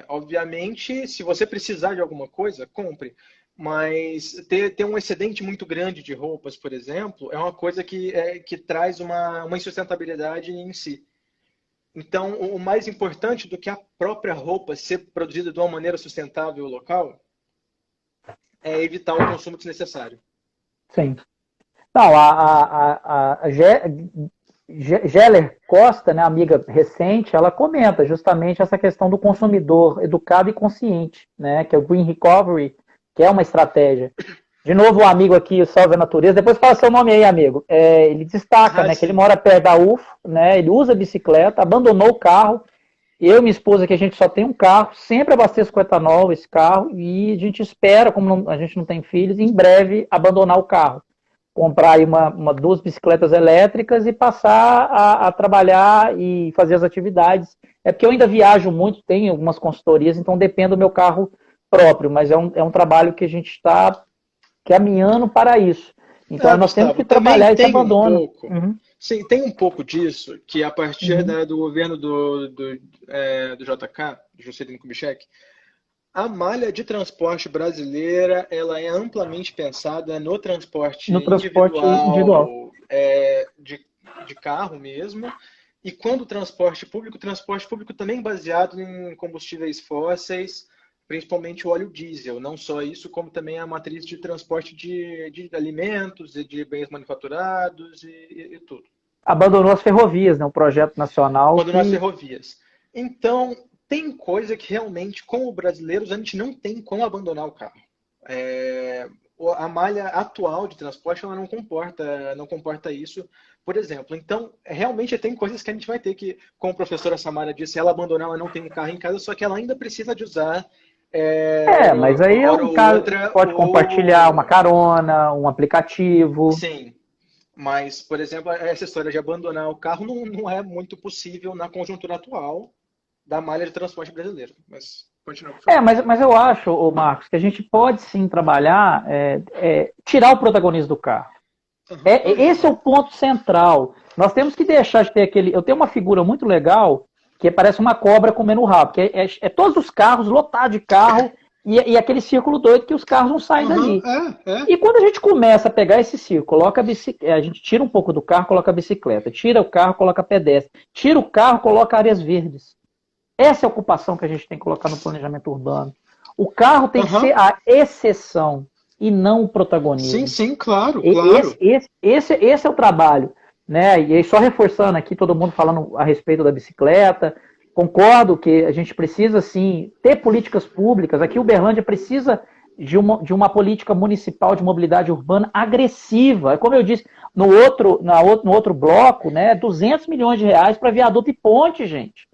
obviamente, se você precisar de alguma coisa, compre. Mas ter um excedente muito grande de roupas, por exemplo, é uma coisa que traz uma insustentabilidade em si. Então, o mais importante do que a própria roupa ser produzida de uma maneira sustentável local é evitar o consumo desnecessário. Sim. Não, a Geller Costa, né, amiga recente, ela comenta justamente essa questão do consumidor educado e consciente, né, que é o Green Recovery, que é uma estratégia. De novo, um amigo aqui, o Salve a Natureza, depois fala seu nome aí, amigo. Ele destaca, né, que ele mora perto da UFO, né, ele usa bicicleta, abandonou o carro. Eu e minha esposa, que a gente só tem um carro, sempre abasteço com etanol esse carro, e a gente espera, como a gente não tem filhos, em breve abandonar o carro. Comprar aí duas bicicletas elétricas e passar a trabalhar e fazer as atividades. É porque eu ainda viajo muito, tenho algumas consultorias, então depende do meu carro próprio, mas é um trabalho que a gente está caminhando para isso. Então nós Gustavo, temos que trabalhar esse abandono. Sim, tem um pouco disso, que a partir do governo do JK, Juscelino Kubitschek, a malha de transporte brasileira ela é amplamente pensada no transporte individual. De carro mesmo, e quando o transporte público também baseado em combustíveis fósseis, principalmente o óleo diesel. Não só isso, como também a matriz de transporte de alimentos e de bens manufaturados e tudo. Abandonou as ferrovias, né? Um projeto nacional. Abandonou as ferrovias. Então, tem coisa que realmente, como brasileiros, a gente não tem como abandonar o carro. A malha atual de transporte ela não comporta isso, por exemplo. Então, realmente tem coisas que a gente vai ter que, como a professora Samara disse, ela abandonar, ela não tem um carro em casa, só que ela ainda precisa de usar. Mas aí é um caso, pode compartilhar uma carona, um aplicativo. Sim. Mas, por exemplo, essa história de abandonar o carro não é muito possível na conjuntura atual da malha de transporte brasileiro. Mas continua. Mas eu acho, Marcos, que a gente pode sim trabalhar, tirar o protagonismo do carro. Esse é o ponto central. Nós temos que deixar de ter aquele. Eu tenho uma figura muito legal que parece uma cobra comendo o rabo, que é todos os carros lotados de carro. E aquele círculo doido que os carros não saem dali. E quando a gente começa a pegar esse círculo, a gente tira um pouco do carro, coloca a bicicleta. Tira o carro, coloca pedestre. Tira o carro, coloca áreas verdes. Essa é a ocupação que a gente tem que colocar no planejamento urbano. O carro tem que ser a exceção e não o protagonismo. Sim, claro. Esse é o trabalho. Né? E aí, só reforçando aqui, todo mundo falando a respeito da bicicleta. Concordo que a gente precisa, sim, ter políticas públicas. Aqui, Uberlândia precisa de uma política municipal de mobilidade urbana agressiva. Como eu disse, no outro bloco, né, 200 milhões de reais para viaduto e ponte, gente.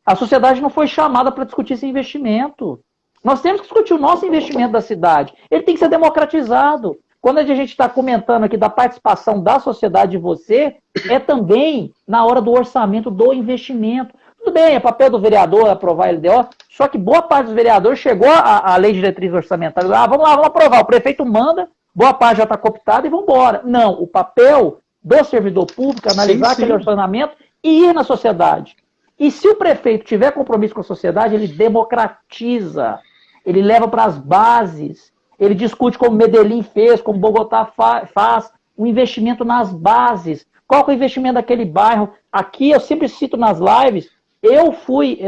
A sociedade não foi chamada para discutir esse investimento. Nós temos que discutir o nosso investimento da cidade. Ele tem que ser democratizado. Quando a gente está comentando aqui da participação da sociedade de você, é também na hora do orçamento do investimento. Tudo bem, é papel do vereador aprovar a LDO, só que boa parte dos vereadores chegou à lei de diretriz orçamentária. Vamos lá, vamos aprovar. O prefeito manda, boa parte já está cooptada e vamos embora. Não, o papel do servidor público é analisar aquele orçamento e ir na sociedade. E se o prefeito tiver compromisso com a sociedade, ele democratiza, ele leva para as bases. Ele discute como Medellín fez, como Bogotá faz, um investimento nas bases. Qual que é o investimento daquele bairro? Aqui, eu sempre cito nas lives, eu fui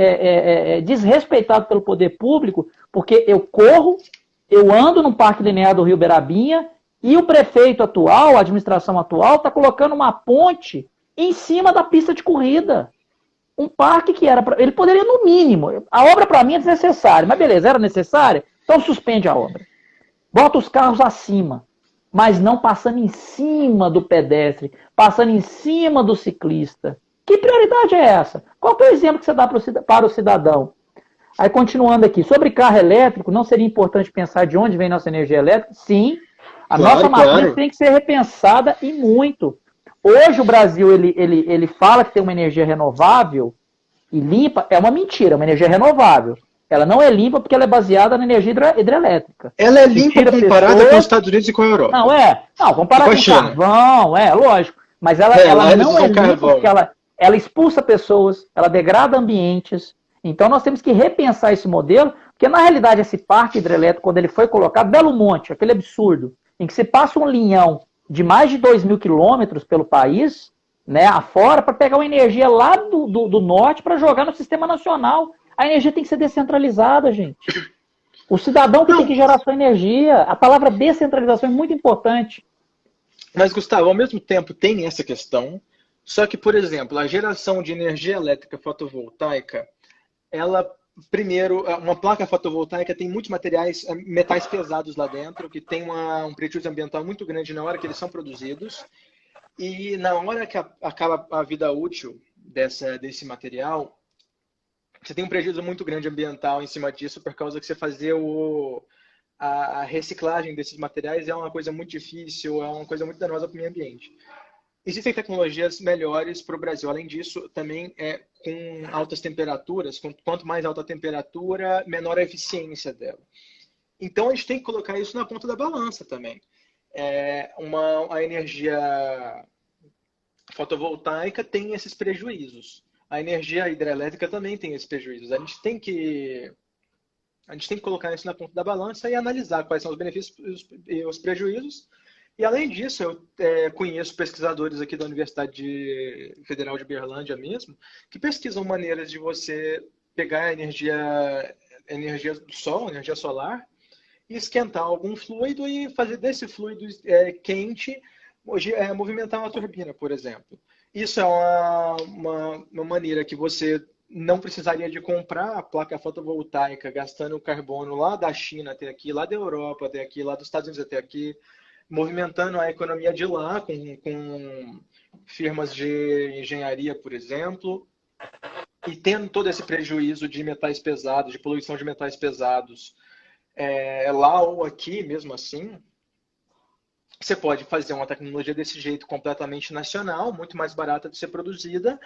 desrespeitado pelo poder público, porque eu corro, eu ando no Parque Linear do Rio Berabinha, e o prefeito atual, a administração atual, está colocando uma ponte em cima da pista de corrida. Um parque que era... Ele poderia, no mínimo... A obra, para mim, é desnecessária. Mas beleza, era necessária? Então suspende a obra. Bota os carros acima. Mas não passando em cima do pedestre. Passando em cima do ciclista. Que prioridade é essa? Qual é o exemplo que você dá para o cidadão? Aí, continuando aqui. Sobre carro elétrico, não seria importante pensar de onde vem nossa energia elétrica? Sim. A nossa matriz tem que ser repensada e muito. Hoje o Brasil ele fala que tem uma energia renovável e limpa, é uma mentira, uma energia renovável. Ela não é limpa porque ela é baseada na energia hidrelétrica. Ela é limpa comparada com os Estados Unidos e com a Europa. Não, comparada com carvão, lógico. Mas ela não é limpa porque ela expulsa pessoas, ela degrada ambientes. Então nós temos que repensar esse modelo, porque na realidade esse parque hidrelétrico, quando ele foi colocado, Belo Monte, aquele absurdo, em que se passa um linhão de mais de 2.000 quilômetros pelo país, né, afora, para pegar uma energia lá do norte para jogar no sistema nacional. A energia tem que ser descentralizada, gente. O cidadão que tem que gerar sua energia. A palavra descentralização é muito importante. Mas, Gustavo, ao mesmo tempo tem essa questão, só que, por exemplo, a geração de energia elétrica fotovoltaica, ela... Primeiro, uma placa fotovoltaica tem muitos metais pesados lá dentro, que tem um prejuízo ambiental muito grande na hora que eles são produzidos. E na hora que acaba a vida útil desse material, você tem um prejuízo muito grande ambiental em cima disso, por causa que você fazer a reciclagem desses materiais é uma coisa muito difícil, é uma coisa muito danosa para o meio ambiente. Existem tecnologias melhores para o Brasil. Além disso, também com altas temperaturas. Quanto mais alta a temperatura, menor a eficiência dela. Então, a gente tem que colocar isso na ponta da balança também. A energia fotovoltaica tem esses prejuízos. A energia hidrelétrica também tem esses prejuízos. A gente tem que colocar isso na ponta da balança e analisar quais são os benefícios e os prejuízos. E, além disso, eu conheço pesquisadores aqui da Universidade Federal de Berlândia mesmo, que pesquisam maneiras de você pegar a energia do sol, energia solar, e esquentar algum fluido e fazer desse fluido quente movimentar uma turbina, por exemplo. Isso é uma maneira que você não precisaria de comprar a placa fotovoltaica gastando carbono lá da China até aqui, lá da Europa até aqui, lá dos Estados Unidos até aqui, movimentando a economia de lá com firmas de engenharia, por exemplo, e tendo todo esse prejuízo de metais pesados, de poluição de metais pesados, lá ou aqui, mesmo assim, você pode fazer uma tecnologia desse jeito completamente nacional, muito mais barata de ser produzida,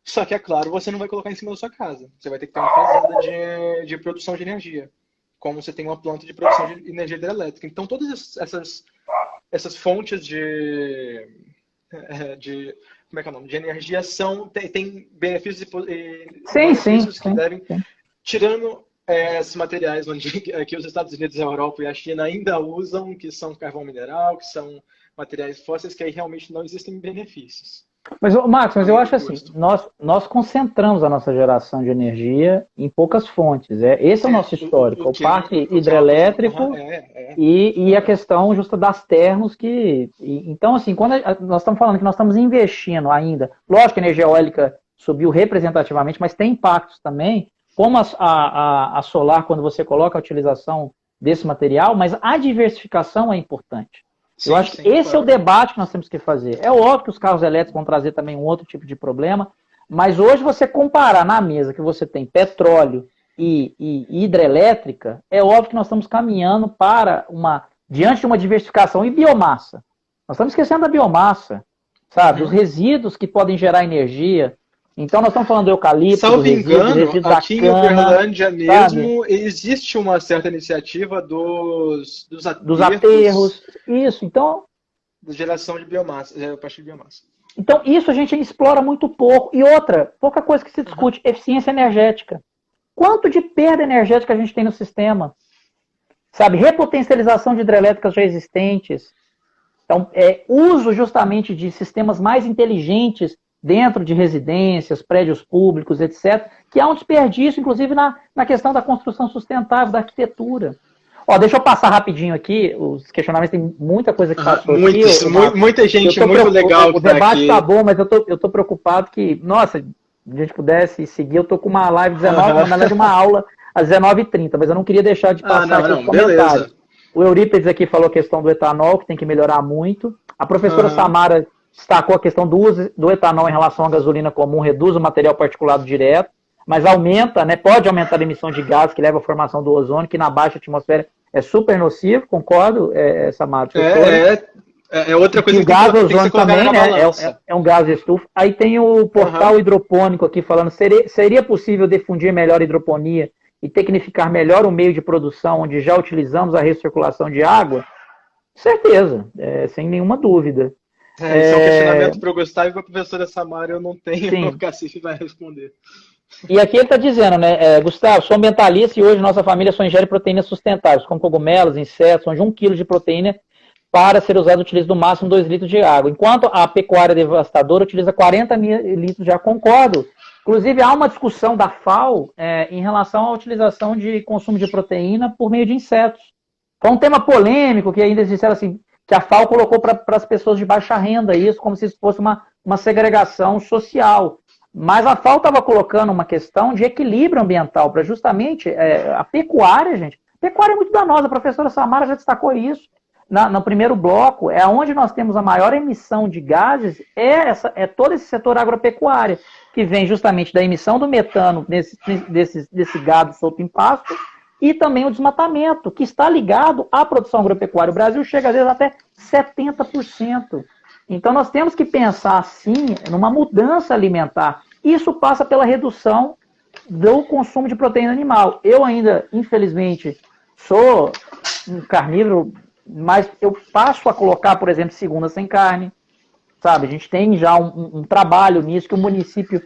só que, é claro, você não vai colocar em cima da sua casa. Você vai ter que ter uma fazenda de produção de energia, como você tem uma planta de produção de energia hidrelétrica. Então, todas essas fontes de como é que é o nome? De energia tem benefícios que devem, tirando esses materiais onde aqui os Estados Unidos, a Europa e a China ainda usam, que são carvão mineral, que são materiais fósseis, que aí realmente não existem benefícios. Mas, Marcos, eu acho assim, nós concentramos a nossa geração de energia em poucas fontes. Esse é o nosso histórico, o parque hidrelétrico e a questão justa das termos então, assim, quando nós estamos falando que nós estamos investindo ainda, lógico que a energia eólica subiu representativamente, mas tem impactos também, como a solar, quando você coloca a utilização desse material, mas a diversificação é importante. Eu acho que esse é o debate que nós temos que fazer. É óbvio que os carros elétricos vão trazer também um outro tipo de problema, mas hoje você comparar na mesa que você tem petróleo e hidrelétrica, é óbvio que nós estamos caminhando diante de uma diversificação. E biomassa? Nós estamos esquecendo da biomassa, sabe? Os resíduos que podem gerar energia. Então nós estamos falando do eucalipto, salvo engano, aqui em Uberlândia mesmo, existe uma certa iniciativa dos aterros. Isso, então... De geração de biomassa, a partir de biomassa. Então isso a gente explora muito pouco. E outra, pouca coisa que se discute, eficiência energética. Quanto de perda energética a gente tem no sistema? sabe? Repotencialização de hidrelétricas já existentes. Então, uso justamente de sistemas mais inteligentes dentro de residências, prédios públicos, etc., que há um desperdício, inclusive, na questão da construção sustentável, da arquitetura. Ó, deixa eu passar rapidinho aqui, os questionamentos, tem muita coisa que passou aqui. Muita gente muito legal que tá aqui. O debate tá bom, mas eu tô preocupado que, nossa, se a gente pudesse seguir, eu tô com uma live 19, na verdade uma aula às 19h30, mas eu não queria deixar de passar aqui os comentários. Beleza. O Eurípides aqui falou a questão do etanol, que tem que melhorar muito. A professora Samara destacou a questão do uso do etanol em relação à gasolina comum, reduz o material particulado direto, mas aumenta, né, pode aumentar a emissão de gases que leva à formação do ozônio, que na baixa atmosfera é super nocivo, concordo, Samara? É outra coisa que o gás ozônio também, né, é um gás de estufa. Aí tem o portal hidropônico aqui falando, seria possível difundir melhor a hidroponia e tecnificar melhor o meio de produção onde já utilizamos a recirculação de água? Certeza, sem nenhuma dúvida. Esse é um questionamento para o Gustavo e para a professora Samara, eu não tenho, o Cacife vai responder. E aqui ele está dizendo, né, Gustavo, sou ambientalista e hoje nossa família só ingere proteínas sustentáveis, como cogumelos, insetos, onde 1 quilo de proteína para ser usado utiliza no máximo 2 litros de água. Enquanto a pecuária devastadora utiliza 40 litros de água. Concordo. Inclusive, há uma discussão da FAO em relação à utilização de consumo de proteína por meio de insetos. Foi um tema polêmico que ainda disseram assim, que a FAO colocou para as pessoas de baixa renda isso, como se isso fosse uma segregação social. Mas a FAO estava colocando uma questão de equilíbrio ambiental para justamente a pecuária, gente. A pecuária é muito danosa, a professora Samara já destacou isso. No primeiro bloco, onde nós temos a maior emissão de gases, todo esse setor agropecuário, que vem justamente da emissão do metano desse gado solto em pasto, e também o desmatamento, que está ligado à produção agropecuária. O Brasil chega, às vezes, até 70%. Então, nós temos que pensar, sim, numa mudança alimentar. Isso passa pela redução do consumo de proteína animal. Eu ainda, infelizmente, sou um carnívoro, mas eu passo a colocar, por exemplo, segunda sem carne, sabe? A gente tem já um trabalho nisso, que o município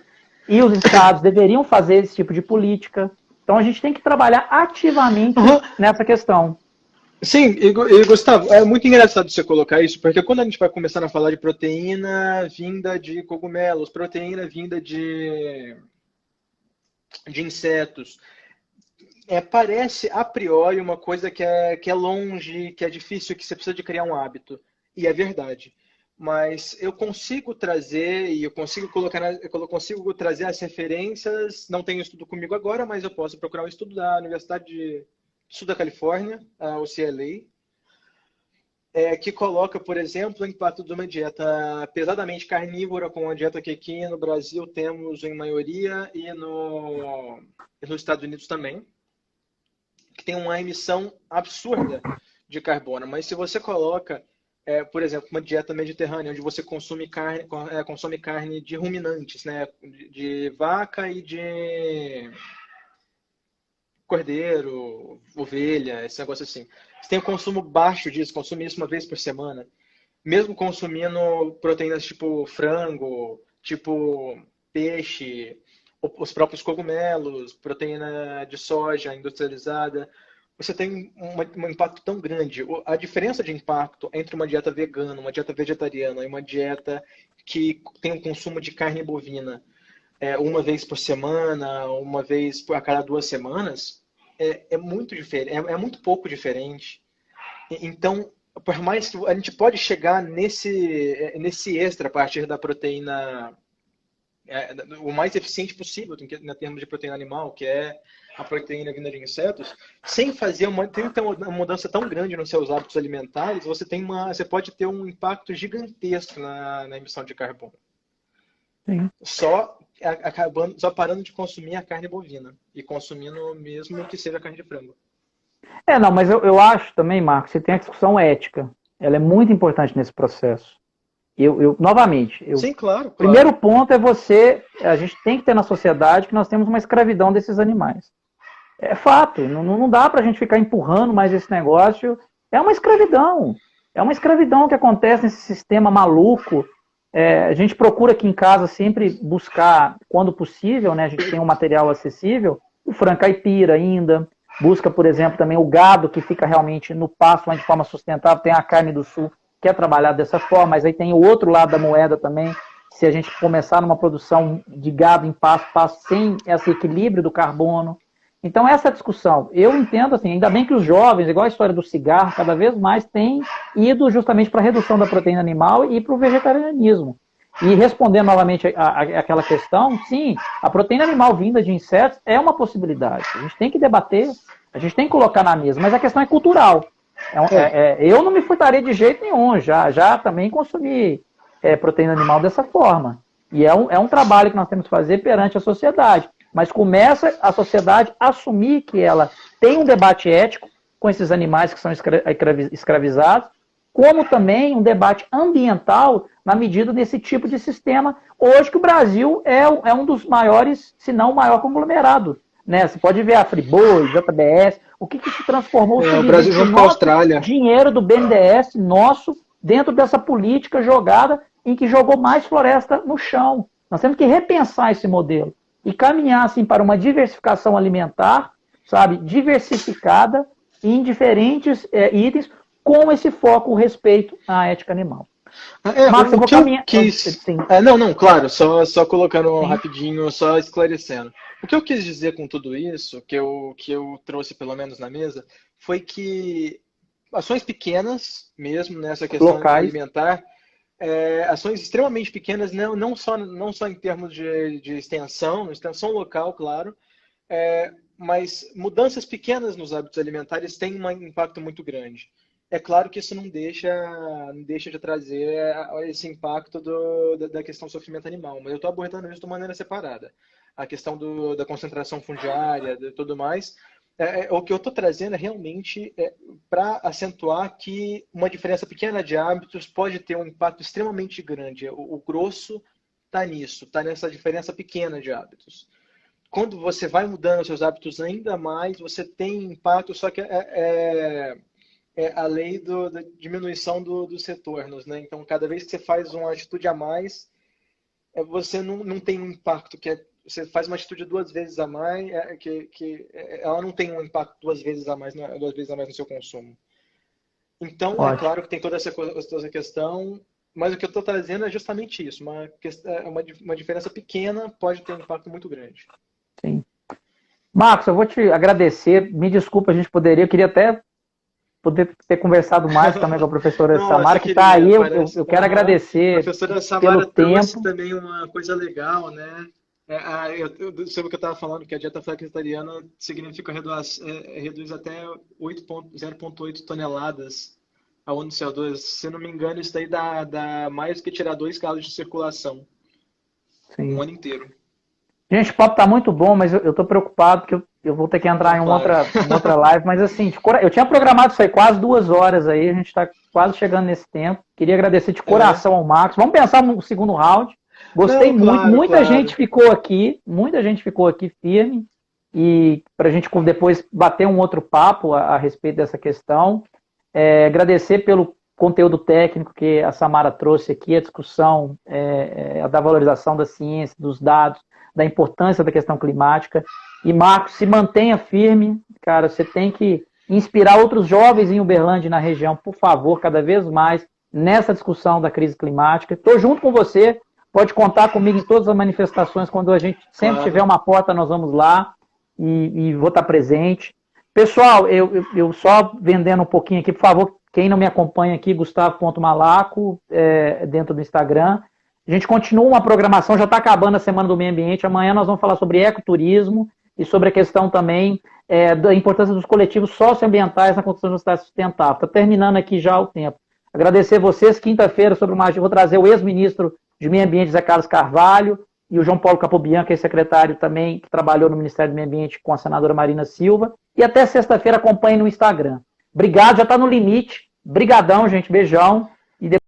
e os estados deveriam fazer esse tipo de política. Então a gente tem que trabalhar ativamente nessa questão. Sim, e Gustavo, é muito engraçado você colocar isso, porque quando a gente vai começar a falar de proteína vinda de cogumelos, proteína vinda de insetos, parece a priori uma coisa que é longe, que é difícil, que você precisa de criar um hábito. E é verdade. Mas eu consigo trazer, e eu consigo trazer as referências, não tenho estudo comigo agora, mas eu posso procurar um estudo da Universidade Sul da Califórnia, a UCLA, que coloca, por exemplo, o impacto de uma dieta pesadamente carnívora, com uma dieta que aqui no Brasil temos em maioria, e nos Estados Unidos também, que tem uma emissão absurda de carbono. Mas se você coloca, por exemplo, uma dieta mediterrânea, onde você consome carne de ruminantes, né, de vaca e de cordeiro, ovelha, esse negócio assim. Você tem um consumo baixo disso, consumir isso uma vez por semana. Mesmo consumindo proteínas tipo frango, tipo peixe, os próprios cogumelos, proteína de soja industrializada, você tem um impacto tão grande. A diferença de impacto entre uma dieta vegana, uma dieta vegetariana e uma dieta que tem um consumo de carne bovina uma vez por semana, uma vez a cada 2 semanas, é muito diferente, é muito pouco diferente. Então, por mais que a gente pode chegar nesse extra a partir da proteína o mais eficiente possível em termos de proteína animal, que é a proteína vinda de insetos, sem fazer uma mudança tão grande nos seus hábitos alimentares, você pode ter um impacto gigantesco na emissão de carbono. Sim. Só parando de consumir a carne bovina e consumindo mesmo que seja carne de frango. Não, mas eu acho também, Marcos, você tem a discussão ética. Ela é muito importante nesse processo. Novamente, sim, claro. Primeiro ponto a gente tem que ter na sociedade que nós temos uma escravidão desses animais. É fato, não dá pra gente ficar empurrando mais esse negócio. É uma escravidão que acontece nesse sistema maluco. A gente procura aqui em casa sempre buscar, quando possível, né, a gente tem um material acessível, o frango caipira ainda, busca, por exemplo, também o gado que fica realmente no pasto, mas de forma sustentável, tem a carne do sul, que é trabalhada dessa forma, mas aí tem o outro lado da moeda também, se a gente começar numa produção de gado em pasto sem esse equilíbrio do carbono. Então, essa discussão, eu entendo assim, ainda bem que os jovens, igual a história do cigarro, cada vez mais têm ido justamente para a redução da proteína animal e para o vegetarianismo. E respondendo novamente àquela questão, sim, a proteína animal vinda de insetos é uma possibilidade. A gente tem que debater, a gente tem que colocar na mesa, mas a questão é cultural. Eu não me furtaria de jeito nenhum, já também consumi proteína animal dessa forma. E é um trabalho que nós temos que fazer perante a sociedade. Mas começa a sociedade a assumir que ela tem um debate ético com esses animais que são escravizados, como também um debate ambiental na medida desse tipo de sistema. Hoje que o Brasil é um dos maiores, se não o maior conglomerado. Né? Você pode ver a Friboi, JBS, o que se transformou o Brasil junto com a Austrália. Dinheiro do BNDES nosso dentro dessa política jogada em que jogou mais floresta no chão. Nós temos que repensar esse modelo e caminhar assim, para uma diversificação alimentar, sabe, diversificada em diferentes itens, com esse foco, o respeito à ética animal. Marcos, eu vou caminhar... Não, claro, só colocando rapidinho, só esclarecendo. O que eu quis dizer com tudo isso, que eu trouxe pelo menos na mesa, foi que ações pequenas, mesmo nessa questão alimentar, ações extremamente pequenas, não só em termos de extensão local, claro, mas mudanças pequenas nos hábitos alimentares têm um impacto muito grande. É claro que isso não deixa de trazer esse impacto da questão do sofrimento animal, mas eu estou abordando isso de uma maneira separada. A questão da concentração fundiária e tudo mais. O que eu estou trazendo é realmente para acentuar que uma diferença pequena de hábitos pode ter um impacto extremamente grande. O grosso está nisso, está nessa diferença pequena de hábitos. Quando você vai mudando os seus hábitos ainda mais, você tem impacto, só que a lei da diminuição dos retornos, né? Então, cada vez que você faz uma atitude a mais, você não tem um impacto você faz uma atitude 2 vezes a mais, ela não tem um impacto 2 vezes a mais, 2 vezes a mais no seu consumo. Então, é claro que tem toda essa questão, mas o que eu estou trazendo é justamente isso. Uma diferença pequena pode ter um impacto muito grande. Sim. Marcos, eu vou te agradecer. Me desculpa, eu queria até poder ter conversado mais também com a professora Samara, que está aí. Eu quero agradecer. A professora Samara trouxe também uma coisa legal, né? Sobre o que eu estava falando, que a dieta flexitariana significa reduz até 0,8 toneladas a ONU CO2. Se não me engano, isso daí dá mais do que tirar 2 carros de circulação. Sim. Um ano inteiro. Gente, o papo está muito bom, mas eu estou preocupado porque eu vou ter que entrar em uma outra live. Mas assim, eu tinha programado isso aí quase 2 horas aí, a gente está quase chegando nesse tempo. Queria agradecer de coração ao Marcos. Vamos pensar no segundo round. Gostei muito, muita gente ficou aqui firme, e para a gente depois bater um outro papo a respeito dessa questão. Agradecer pelo conteúdo técnico que a Samara trouxe aqui, a discussão da valorização da ciência, dos dados, da importância da questão climática. E, Marcos, se mantenha firme, cara, você tem que inspirar outros jovens em Uberlândia e na região, por favor, cada vez mais, nessa discussão da crise climática. Estou junto com você. Pode contar comigo em todas as manifestações. Quando a gente sempre tiver uma porta, nós vamos lá e vou estar presente. Pessoal, eu só vendendo um pouquinho aqui, por favor, quem não me acompanha aqui, Gustavo.malaco, dentro do Instagram. A gente continua uma programação, já está acabando a Semana do Meio Ambiente. Amanhã nós vamos falar sobre ecoturismo e sobre a questão também da importância dos coletivos socioambientais na construção de uma cidade sustentável. Está terminando aqui já o tempo. Agradecer vocês. Quinta-feira, vou trazer o ex-ministro de Meio Ambiente, Zé Carlos Carvalho, e o João Paulo Capobianco, que é secretário também, que trabalhou no Ministério do Meio Ambiente com a senadora Marina Silva. E até sexta-feira acompanhe no Instagram. Obrigado, já está no limite. Brigadão, gente. Beijão. E depois